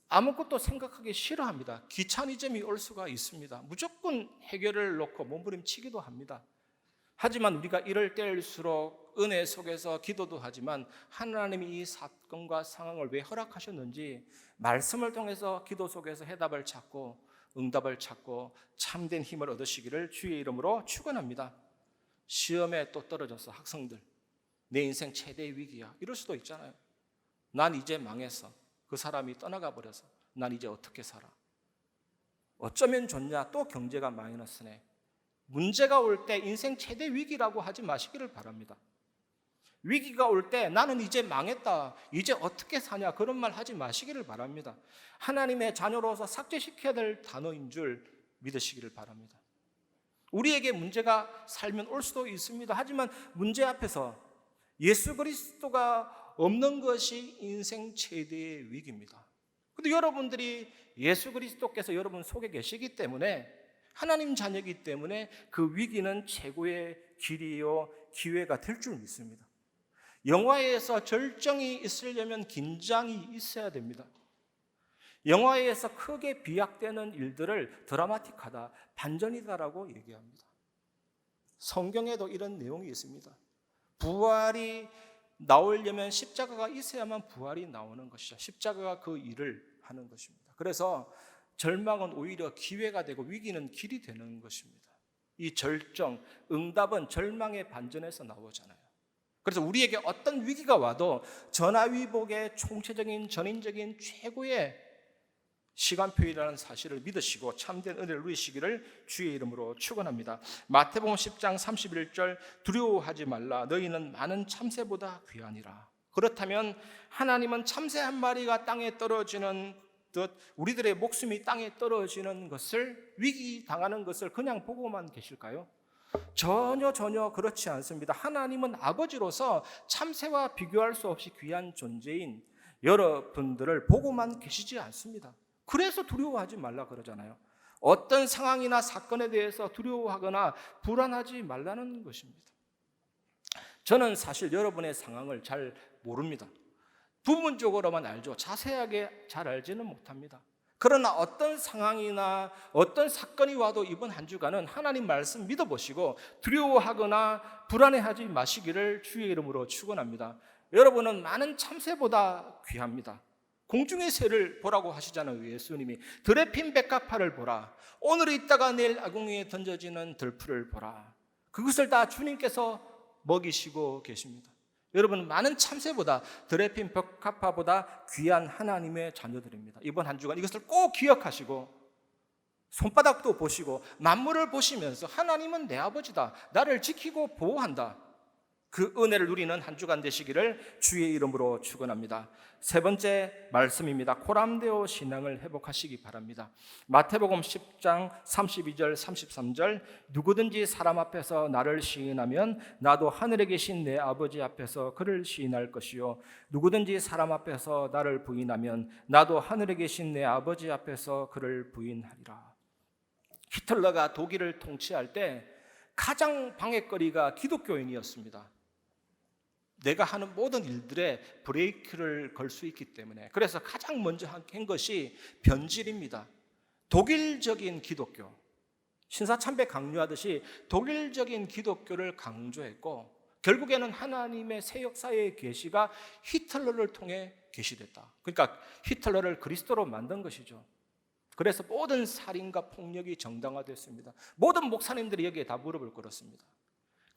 아무것도 생각하기 싫어합니다. 귀차니즘이 올 수가 있습니다. 무조건 해결을 놓고 몸부림치기도 합니다. 하지만 우리가 이럴 때일수록 은혜 속에서 기도도 하지만 하나님이 이 사건과 상황을 왜 허락하셨는지 말씀을 통해서 기도 속에서 해답을 찾고 응답을 찾고 참된 힘을 얻으시기를 주의 이름으로 축원합니다. 시험에 또 떨어져서 학생들, 내 인생 최대의 위기야, 이럴 수도 있잖아요. 난 이제 망했어. 그 사람이 떠나가 버려서 난 이제 어떻게 살아? 어쩌면 좋냐? 또 경제가 마이너스네. 문제가 올 때 인생 최대 위기라고 하지 마시기를 바랍니다. 위기가 올 때 나는 이제 망했다, 이제 어떻게 사냐, 그런 말 하지 마시기를 바랍니다. 하나님의 자녀로서 삭제시켜야 될 단어인 줄 믿으시기를 바랍니다. 우리에게 문제가 살면 올 수도 있습니다. 하지만 문제 앞에서 예수 그리스도가 없는 것이 인생 최대의 위기입니다. 그런데 여러분들이 예수 그리스도께서 여러분 속에 계시기 때문에, 하나님 자녀이기 때문에 그 위기는 최고의 길이요 기회가 될 줄 믿습니다. 영화에서 절정이 있으려면 긴장이 있어야 됩니다. 영화에서 크게 비약되는 일들을 드라마틱하다, 반전이다라고 얘기합니다. 성경에도 이런 내용이 있습니다. 부활이 나오려면 십자가가 있어야만 부활이 나오는 것이죠. 십자가가 그 일을 하는 것입니다. 그래서 절망은 오히려 기회가 되고 위기는 길이 되는 것입니다. 이 절정, 응답은 절망의 반전에서 나오잖아요. 그래서 우리에게 어떤 위기가 와도 전화위복의 총체적인 전인적인 최고의 시간표이라는 사실을 믿으시고 참된 은혜를 누리시기를 주의 이름으로 축원합니다. 마태복음 10장 31절, 두려워하지 말라, 너희는 많은 참새보다 귀하니라. 그렇다면 하나님은 참새 한 마리가 땅에 떨어지는 듯 우리들의 목숨이 땅에 떨어지는 것을, 위기 당하는 것을 그냥 보고만 계실까요? 전혀 그렇지 않습니다. 하나님은 아버지로서 참새와 비교할 수 없이 귀한 존재인 여러분들을 보고만 계시지 않습니다. 그래서 두려워하지 말라 그러잖아요. 어떤 상황이나 사건에 대해서 두려워하거나 불안하지 말라는 것입니다. 저는 사실 여러분의 상황을 잘 모릅니다. 부분적으로만 알죠. 자세하게 잘 알지는 못합니다. 그러나 어떤 상황이나 어떤 사건이 와도 이번 한 주간은 하나님 말씀 믿어보시고 두려워하거나 불안해하지 마시기를 주의 이름으로 축원합니다. 여러분은 많은 참새보다 귀합니다. 공중의 새를 보라고 하시잖아요. 예수님이 들에 핀 백합화를 보라, 오늘 있다가 내일 아궁이에 던져지는 들풀을 보라. 그것을 다 주님께서 먹이시고 계십니다. 여러분, 많은 참새보다, 들에 핀 백합화보다 귀한 하나님의 자녀들입니다. 이번 한 주간 이것을 꼭 기억하시고 손바닥도 보시고 만물을 보시면서 하나님은 내 아버지다, 나를 지키고 보호한다, 그 은혜를 누리는 한 주간 되시기를 주의 이름으로 축원합니다. 세 번째 말씀입니다. 코람데오 신앙을 회복하시기 바랍니다. 마태복음 10장 32절 33절, 누구든지 사람 앞에서 나를 시인하면 나도 하늘에 계신 내 아버지 앞에서 그를 시인할 것이요, 누구든지 사람 앞에서 나를 부인하면 나도 하늘에 계신 내 아버지 앞에서 그를 부인하리라. 히틀러가 독일을 통치할 때 가장 방해거리가 기독교인이었습니다. 내가 하는 모든 일들에 브레이크를 걸 수 있기 때문에. 그래서 가장 먼저 한 것이 변질입니다. 독일적인 기독교, 신사참배 강요하듯이 독일적인 기독교를 강조했고, 결국에는 하나님의 새 역사의 계시가 히틀러를 통해 계시됐다. 그러니까 히틀러를 그리스도로 만든 것이죠. 그래서 모든 살인과 폭력이 정당화됐습니다. 모든 목사님들이 여기에 다 무릎을 꿇었습니다.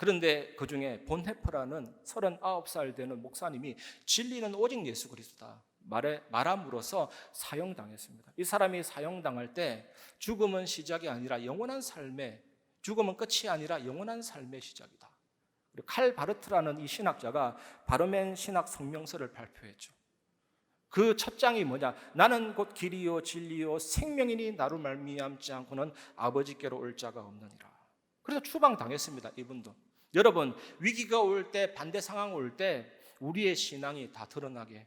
그런데 그 중에 본헤퍼라는 39살 되는 목사님이 진리는 오직 예수 그리스도다 말함으로써 사형당했습니다. 이 사람이 사형당할 때 죽음은 시작이 아니라 영원한 삶의, 죽음은 끝이 아니라 영원한 삶의 시작이다. 그리고 칼 바르트라는 이 신학자가 바르멘 신학 성명서를 발표했죠. 그 첫 장이 뭐냐? 나는 곧 길이요 진리요 생명이니 나로 말미암지 않고는 아버지께로 올 자가 없느니라. 그래서 추방당했습니다. 이분도. 여러분, 위기가 올 때, 반대 상황 올 때 우리의 신앙이 다 드러나게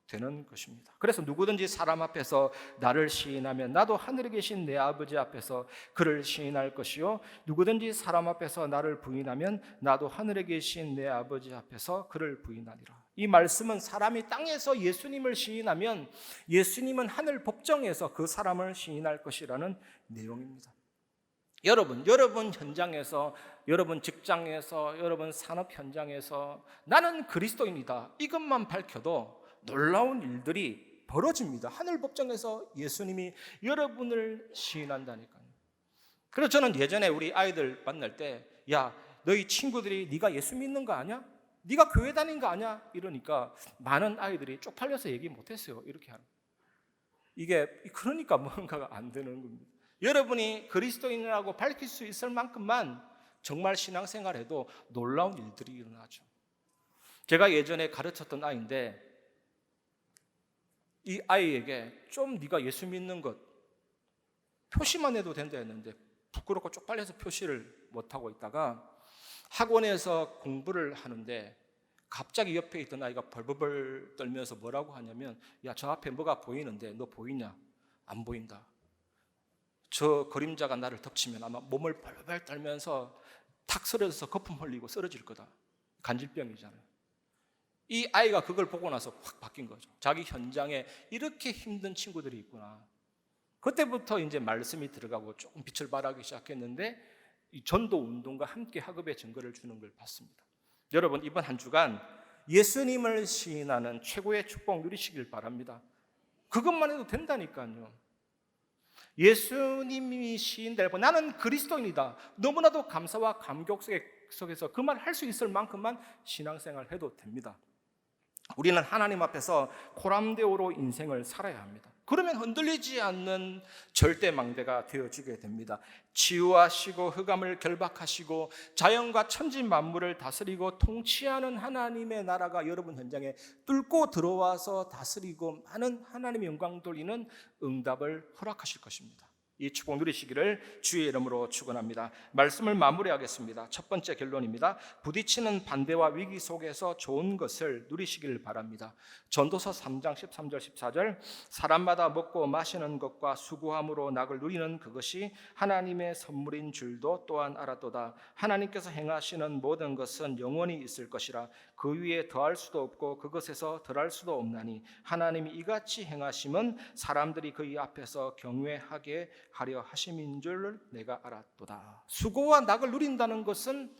되는 것입니다. 그래서 누구든지 사람 앞에서 나를 시인하면 나도 하늘에 계신 내 아버지 앞에서 그를 시인할 것이요, 누구든지 사람 앞에서 나를 부인하면 나도 하늘에 계신 내 아버지 앞에서 그를 부인하리라. 이 말씀은 사람이 땅에서 예수님을 시인하면 예수님은 하늘 법정에서 그 사람을 시인할 것이라는 내용입니다. 여러분 현장에서, 여러분 직장에서, 여러분 산업 현장에서 나는 그리스도인이다 이것만 밝혀도 놀라운 일들이 벌어집니다. 하늘 법정에서 예수님이 여러분을 시인한다니까요. 그래서 저는 예전에 우리 아이들 만날 때, 야, 너희 친구들이 네가 예수 믿는 거 아냐? 네가 교회 다닌 거 아냐? 이러니까 많은 아이들이 쪽팔려서 얘기 못했어요. 이렇게 하는. 이게 그러니까 뭔가가 안 되는 겁니다. 여러분이 그리스도인이라고 밝힐 수 있을 만큼만 정말 신앙생활에도 놀라운 일들이 일어나죠. 제가 예전에 가르쳤던 아이인데 이 아이에게 좀 네가 예수 믿는 것 표시만 해도 된다 했는데 부끄럽고 쪽팔려서 표시를 못하고 있다가 학원에서 공부를 하는데 갑자기 옆에 있던 아이가 벌벌 떨면서 뭐라고 하냐면, 야, 저 앞에 뭐가 보이는데 너 보이냐? 안 보인다. 저 그림자가 나를 덮치면 아마 몸을 벌벌 떨면서 탁 쓰러져서 거품 흘리고 쓰러질 거다. 간질병이잖아요. 이 아이가 그걸 보고 나서 확 바뀐 거죠. 자기 현장에 이렇게 힘든 친구들이 있구나. 그때부터 이제 말씀이 들어가고 조금 빛을 발하기 시작했는데 이 전도 운동과 함께 학업의 증거를 주는 걸 봤습니다. 여러분, 이번 한 주간 예수님을 시인하는 최고의 축복 누리시길 바랍니다. 그것만 해도 된다니까요. 예수님이 시인되고 나는 그리스도인이다. 너무나도 감사와 감격 속에서 그 말 할 수 있을 만큼만 신앙생활 해도 됩니다. 우리는 하나님 앞에서 코람데오로 인생을 살아야 합니다. 그러면 흔들리지 않는 절대망대가 되어지게 됩니다. 치유하시고 흑암을 결박하시고 자연과 천지 만물을 다스리고 통치하는 하나님의 나라가 여러분 현장에 뚫고 들어와서 다스리고 많은 하나님의 영광 돌리는 응답을 허락하실 것입니다. 이 축복 누리시기를 주의 이름으로 축원합니다. 말씀을 마무리하겠습니다. 첫 번째 결론입니다. 부딪히는 반대와 위기 속에서 좋은 것을 누리시길 바랍니다. 전도서 3장 13절 14절 사람마다 먹고 마시는 것과 수고함으로 낙을 누리는 그것이 하나님의 선물인 줄도 또한 알았도다. 하나님께서 행하시는 모든 것은 영원히 있을 것이라 그 위에 더할 수도 없고 그것에서 덜할 수도 없나니 하나님이 이같이 행하심은 사람들이 그의 앞에서 경외하게 하려 하심인 줄 내가 알았도다. 수고와 낙을 누린다는 것은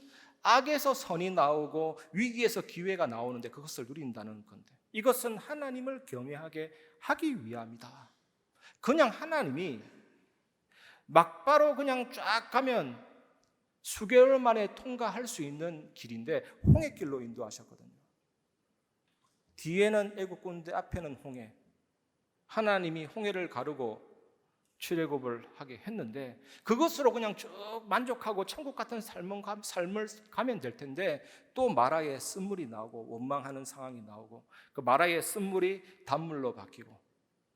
악에서 선이 나오고 위기에서 기회가 나오는데 그것을 누린다는 건데, 이것은 하나님을 경외하게 하기 위함이다. 그냥 하나님이 막바로 그냥 쫙 가면 수개월 만에 통과할 수 있는 길인데 홍해길로 인도하셨거든요. 뒤에는 애국군대, 앞에는 홍해. 하나님이 홍해를 가르고 출애굽을 하게 했는데 그것으로 그냥 쭉 만족하고 천국 같은 삶을 가면 될 텐데 또 마라의 쓴물이 나오고 원망하는 상황이 나오고 그 마라의 쓴물이 단물로 바뀌고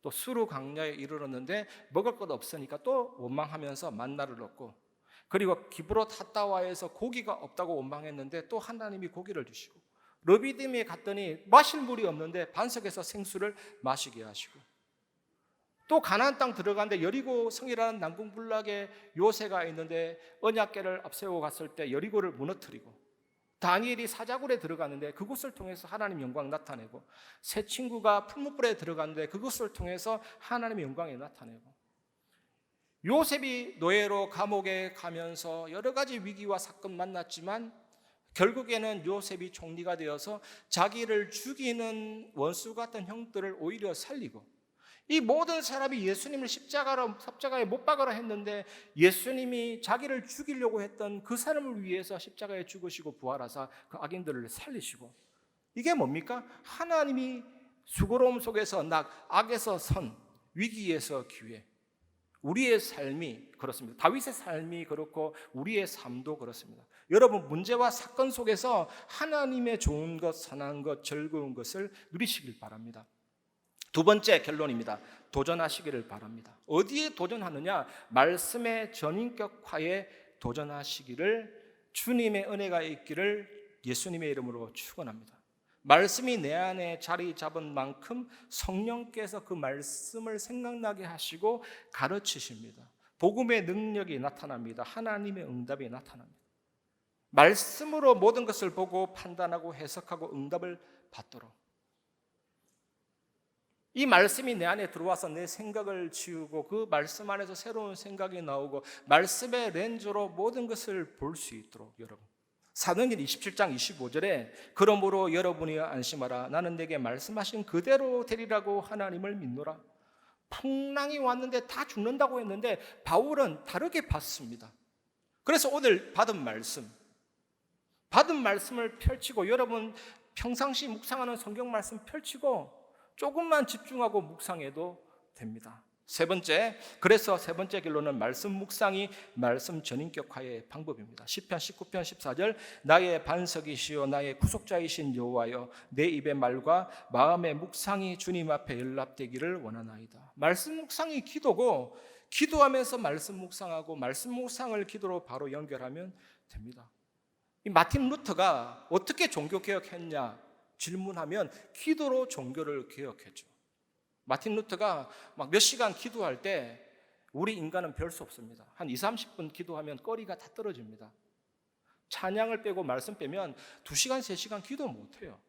또 수르 강야에 이르렀는데 먹을 것 없으니까 또 원망하면서 만나를 얻고, 그리고 기브롯 핫다와에서 고기가 없다고 원망했는데 또 하나님이 고기를 주시고, 르비딤에 갔더니 마실 물이 없는데 반석에서 생수를 마시게 하시고, 또 가나안 땅 들어가는데 여리고 성이라는 난공불락의 요새가 있는데 언약궤를 앞세우고 갔을 때 여리고를 무너뜨리고, 다니엘이 사자굴에 들어갔는데 그곳을 통해서 하나님 영광 나타내고, 새 친구가 풀무불에 들어갔는데 그곳을 통해서 하나님의 영광이 나타내고, 요셉이 노예로 감옥에 가면서 여러 가지 위기와 사건 만났지만 결국에는 요셉이 총리가 되어서 자기를 죽이는 원수 같은 형들을 오히려 살리고, 이 모든 사람이 예수님을 십자가에 못 박으라 했는데 예수님이 자기를 죽이려고 했던 그 사람을 위해서 십자가에 죽으시고 부활하사 그 악인들을 살리시고, 이게 뭡니까? 하나님이 수고로움 속에서 악에서 선, 위기에서 기회. 우리의 삶이 그렇습니다. 다윗의 삶이 그렇고 우리의 삶도 그렇습니다. 여러분, 문제와 사건 속에서 하나님의 좋은 것, 선한 것, 즐거운 것을 누리시길 바랍니다. 두 번째 결론입니다. 도전하시기를 바랍니다. 어디에 도전하느냐? 말씀의 전인격화에 도전하시기를 주님의 은혜가 있기를 예수님의 이름으로 축원합니다. 말씀이 내 안에 자리 잡은 만큼 성령께서 그 말씀을 생각나게 하시고 가르치십니다. 복음의 능력이 나타납니다. 하나님의 응답이 나타납니다. 말씀으로 모든 것을 보고 판단하고 해석하고 응답을 받도록, 이 말씀이 내 안에 들어와서 내 생각을 지우고 그 말씀 안에서 새로운 생각이 나오고 말씀의 렌즈로 모든 것을 볼 수 있도록, 여러분, 사도행전 27장 25절에 그러므로 여러분이 안심하라, 나는 내게 말씀하신 그대로 되리라고 하나님을 믿노라. 풍랑이 왔는데 다 죽는다고 했는데 바울은 다르게 봤습니다. 그래서 오늘 받은 말씀을 펼치고, 여러분 평상시 묵상하는 성경 말씀 펼치고 조금만 집중하고 묵상해도 됩니다. 그래서 세 번째 결론은 말씀 묵상이 말씀 전인격화의 방법입니다. 시편 19편 14절, 나의 반석이시요 나의 구속자이신 여호와여, 내 입의 말과 마음의 묵상이 주님 앞에 연락되기를 원하나이다. 말씀 묵상이 기도고, 기도하면서 말씀 묵상하고, 말씀 묵상을 기도로 바로 연결하면 됩니다. 이 마틴 루터가 어떻게 종교개혁했냐 질문하면 기도로 종교를 개혁했죠. 마틴 루터가 막 몇 시간 기도할 때 우리 인간은 별 수 없습니다. 한 20-30분 기도하면 거리가 다 떨어집니다. 찬양을 빼고 말씀 빼면 2시간, 3시간 기도 못해요.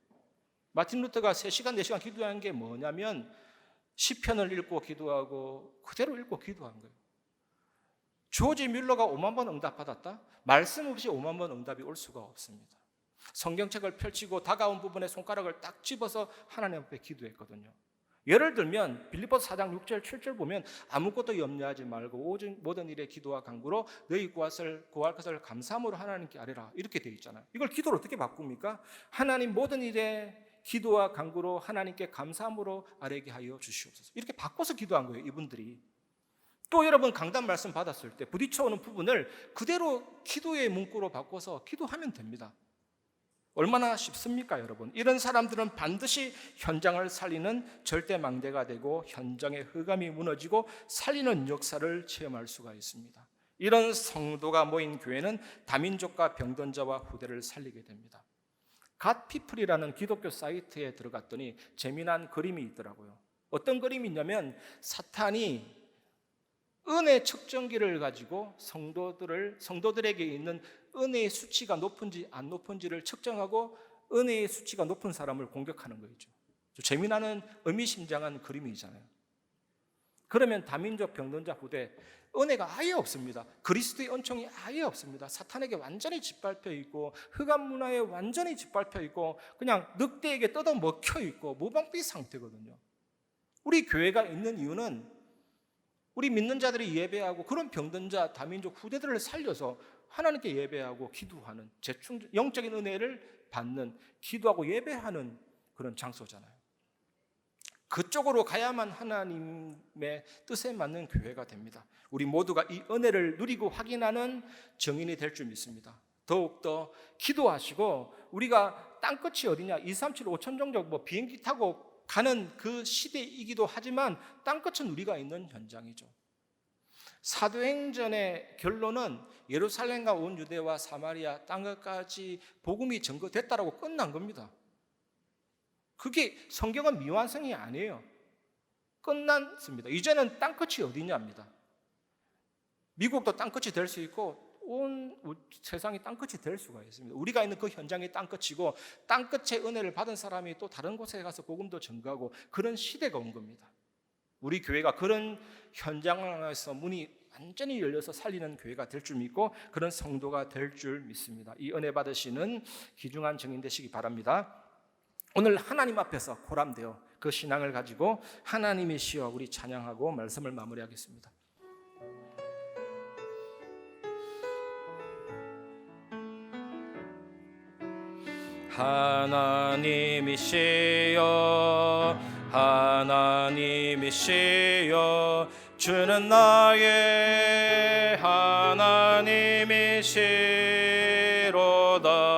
마틴 루터가 3시간, 4시간 기도한 게 뭐냐면 시편을 읽고 기도하고 그대로 읽고 기도한 거예요. 조지 뮬러가 5만 번 응답받았다? 말씀 없이 5만 번 응답이 올 수가 없습니다. 성경책을 펼치고 다가온 부분에 손가락을 딱 집어서 하나님 앞에 기도했거든요. 예를 들면 빌립보서 4장 6절 7절 보면 아무것도 염려하지 말고 오직 모든 일에 기도와 간구로 너희 구할 것을 감사함으로 하나님께 아뢰라, 이렇게 되어 있잖아요. 이걸 기도로 어떻게 바꿉니까? 하나님 모든 일에 기도와 간구로 하나님께 감사함으로 아뢰게 하여 주시옵소서, 이렇게 바꿔서 기도한 거예요, 이분들이. 또 여러분 강단 말씀 받았을 때 부딪혀오는 부분을 그대로 기도의 문구로 바꿔서 기도하면 됩니다. 얼마나 쉽습니까, 여러분? 이런 사람들은 반드시 현장을 살리는 절대망대가 되고 현장의 흑암이 무너지고 살리는 역사를 체험할 수가 있습니다. 이런 성도가 모인 교회는 다민족과 병든자와 후대를 살리게 됩니다. 갓피플이라는 기독교 사이트에 들어갔더니 재미난 그림이 있더라고요. 어떤 그림이 있냐면 사탄이 은혜 측정기를 가지고 성도들에게 있는 은혜의 수치가 높은지 안 높은지를 측정하고 은혜의 수치가 높은 사람을 공격하는 거죠. 재미나는 의미심장한 그림이잖아요. 그러면 다민족 병든자 후대 은혜가 아예 없습니다. 그리스도의 은총이 아예 없습니다. 사탄에게 완전히 짓밟혀 있고 흑암 문화에 완전히 짓밟혀 있고 그냥 늑대에게 뜯어먹혀 있고 무방비 상태거든요. 우리 교회가 있는 이유는 우리 믿는 자들이 예배하고 그런 병든자 다민족 후대들을 살려서 하나님께 예배하고 기도하는 영적인 은혜를 받는, 기도하고 예배하는 그런 장소잖아요. 그쪽으로 가야만 하나님의 뜻에 맞는 교회가 됩니다. 우리 모두가 이 은혜를 누리고 확인하는 증인이 될 줄 믿습니다. 더욱더 기도하시고, 우리가 땅끝이 어디냐, 237, 5천 정도 비행기 타고 가는 그 시대이기도 하지만 땅끝은 우리가 있는 현장이죠. 사도행전의 결론은 예루살렘과 온 유대와 사마리아 땅끝까지 복음이 전거됐다라고 끝난 겁니다. 그게 성경은 미완성이 아니에요. 끝났습니다. 이제는 땅끝이 어디냐입니다. 미국도 땅끝이 될 수 있고 온 세상이 땅끝이 될 수가 있습니다. 우리가 있는 그 현장이 땅끝이고 땅끝의 은혜를 받은 사람이 또 다른 곳에 가서 복음도 전가하고 그런 시대가 온 겁니다. 우리 교회가 그런 현장에서 문이 완전히 열려서 살리는 교회가 될 줄 믿고 그런 성도가 될 줄 믿습니다. 이 은혜 받으시는 귀중한 증인 되시기 바랍니다. 오늘 하나님 앞에서 고람되어 그 신앙을 가지고 하나님이시여 우리 찬양하고 말씀을 마무리하겠습니다. 하나님이시여 하나님이시여 주는 나의 하나님이시로다.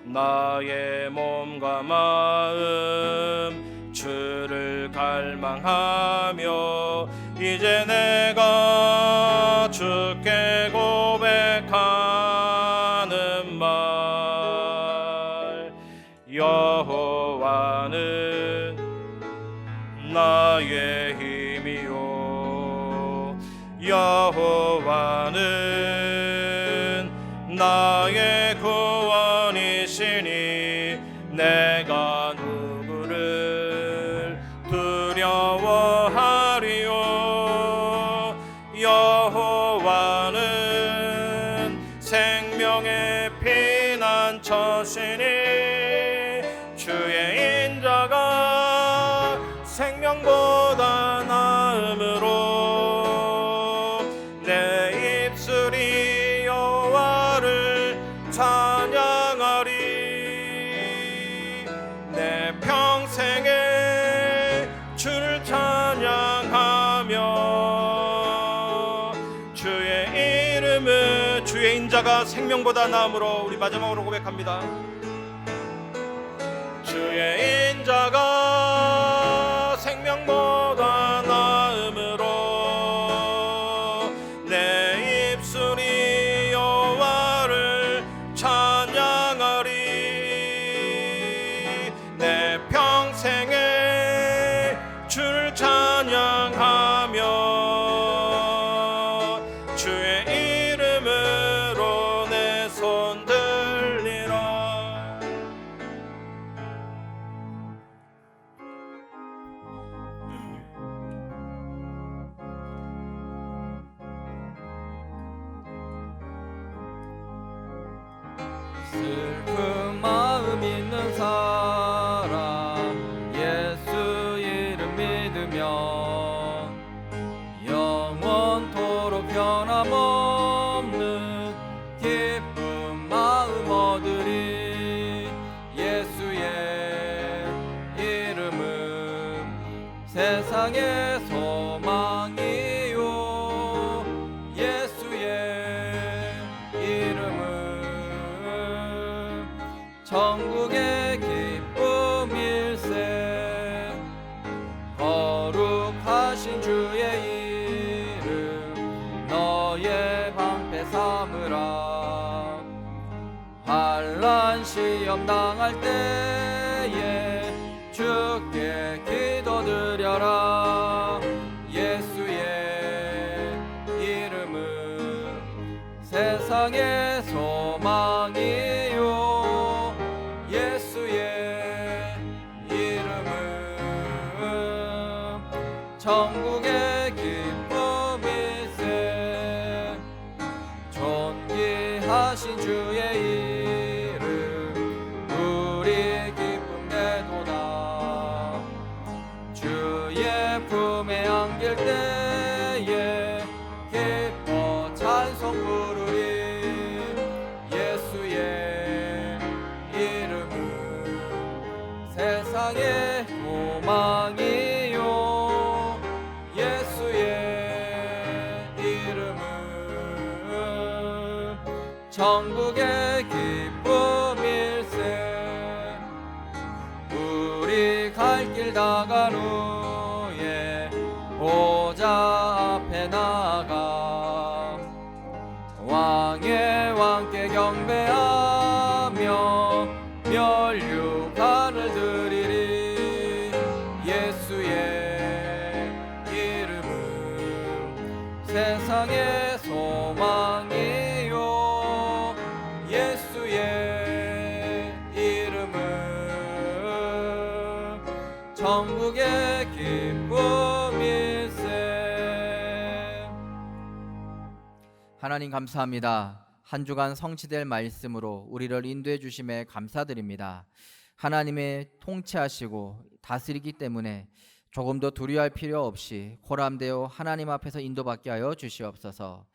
나의 몸과 마음 주를 갈망하며 이제 내가 주께 고백하는 말, 여호와는 나의 힘이요 여호와는 나의 구원이시니 내가 누구를 두려워하리요. 여호와는 생명의 피난처시니 주의 인자가 생명보다 나음으로 내 입술이 여호와를 찬양하리. 내 평생에 주를 찬양하며 주의 이름은 주의 인자가 생명보다 나음으로 우리 마지막으로 고백합니다. 주의 인자가 생명보다 나음으로 내 입술이 여호와를 찬양하리. 내 평생에 주를 찬양하며 주의 이름으로 내 손 들리라.
슬픈 마음 있는 사람 예수 이름 믿으며 영원토록 변함없는 기쁜 마음 얻으리. 예수의 이름은 세상의 소망이요 예수의 이름은 천국의 기쁨일세. 거룩하신 주의 이름 너의 방패 삼으라. 환난 시험 당할 때에 주께 기도드려라. 예수의 이름은 세상의 소망이요 예수의 이름은 천국의 기쁨일세. 존귀하신 주의 이름 우리 기쁨 되도다. 주의 품에 안길 때에 기뻐 찬송 부르리. 예수의 이름은 세상의 소망이요 예수의 이름은 천국의 기쁨일세. 우리 갈 길 다간 후에 보좌 앞에 나가 왕의 왕께 경배하며 면류관을 드리리. 예수의 이름은 세상의 소망이요 예수의 이름은 천국의 기쁨일세. 하나님 감사합니다. 한 주간 성취될 말씀으로 우리를 인도해 주심에 감사드립니다. 하나님의 통치하시고 다스리기 때문에 조금도 두려워할 필요 없이 코람되어 하나님 앞에서 인도받게 하여 주시옵소서.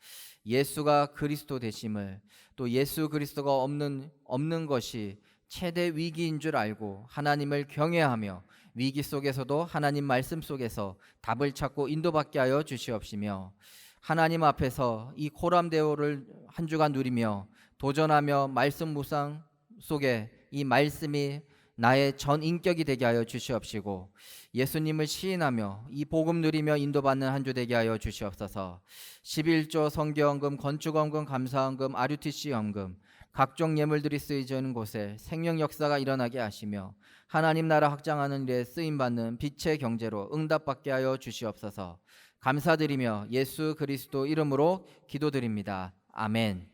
예수가 그리스도 되심을, 또 예수 그리스도가 없는 것이 최대 위기인 줄 알고 하나님을 경외하며 위기 속에서도 하나님 말씀 속에서 답을 찾고 인도받게 하여 주시옵시며, 하나님 앞에서 이 코람데오를 한 주간 누리며 도전하며 말씀 묵상 속에 이 말씀이 나의 전 인격이 되게 하여 주시옵시고, 예수님을 시인하며 이 복음 누리며 인도받는 한 주 되게 하여 주시옵소서. 11조 성교헌금, 건축헌금, 감사헌금, RUTC 헌금, 각종 예물들이 쓰여지는 곳에 생명 역사가 일어나게 하시며 하나님 나라 확장하는 일에 쓰임받는 빛의 경제로 응답받게 하여 주시옵소서. 감사드리며 예수 그리스도 이름으로 기도드립니다. 아멘.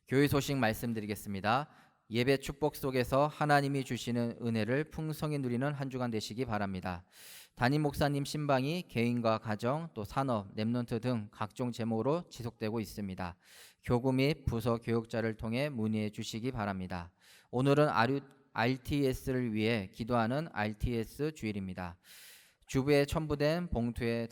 교회 소식 말씀드리겠습니다. 예배 축복 속에서 하나님이 주시는 은혜를 풍성히 누리는 한 주간 되시기 바랍니다. 담임 목사님 신방이 개인과 가정, 또 산업, 랩넌트 등 각종 제목으로 지속되고 있습니다. 교구 및 부서 교육자를 통해 문의해 주시기 바랍니다. 오늘은 RTS를 위해 기도하는 RTS 주일입니다. 주부에 첨부된 봉투에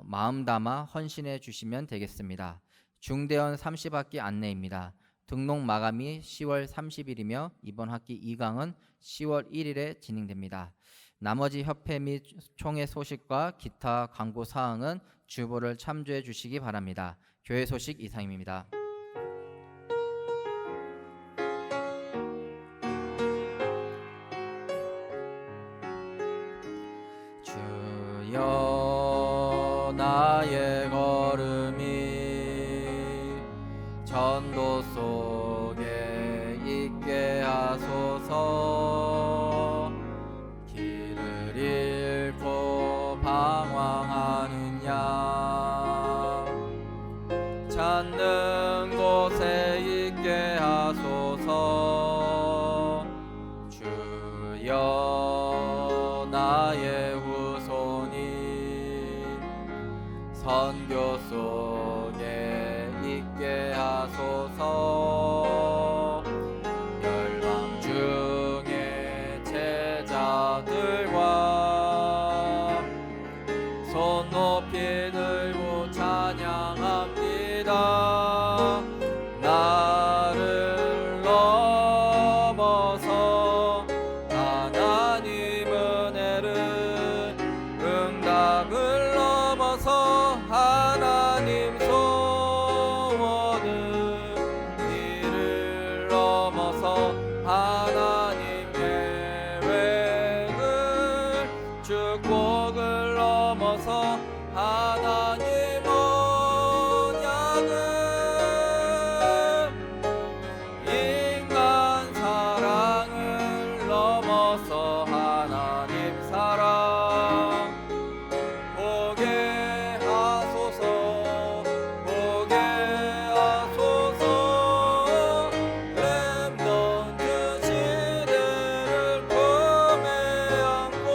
마음 담아 헌신해 주시면 되겠습니다. 중대원 30학기 안내입니다. 등록 마감이 10월 30일이며 이번 학기 2강은 10월 1일에 진행됩니다. 나머지 협회 및 총회 소식과 기타 광고 사항은 주보를 참조해 주시기 바랍니다. 교회 소식 이상입니다. 주여 나의 걸음이 전도 속에 있게 하소서. 길을 잃고 방황하느냐, 찾는 곳에 있게 하소서. 주여 나의 후손이 선교 속에 있게 하소서. 열방 중에 제자들과 손 높이 들고 찬양합니다. 나를 넘어서 하나님 은혜를, 응답을 넘어서 하나님 소원을, 이를 넘어서 하나님 계획을, 축복을 넘어서 하나님 언약을, 인간 사랑을 넘어서 하나님 사랑 보게 하소서. 보게 하소서. 렘넌트 시대를 품에 안고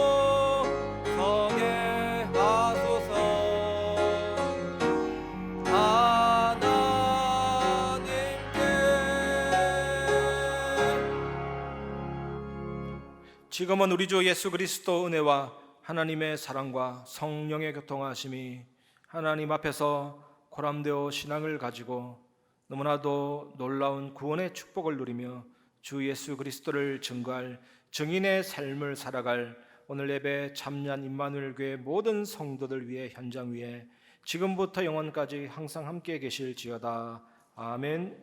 서게 하소서.
지금은 우리 주 예수 그리스도 은혜와 하나님의 사랑과 성령의 교통하심이 하나님 앞에서 코람데오 신앙을 가지고 너무나도 놀라운 구원의 축복을 누리며 주 예수 그리스도를 증거할 증인의 삶을 살아갈 오늘 예배 참여한 임마누엘 교회 모든 성도들 위해 현장 위에 지금부터 영원까지 항상 함께 계실지어다. 아멘.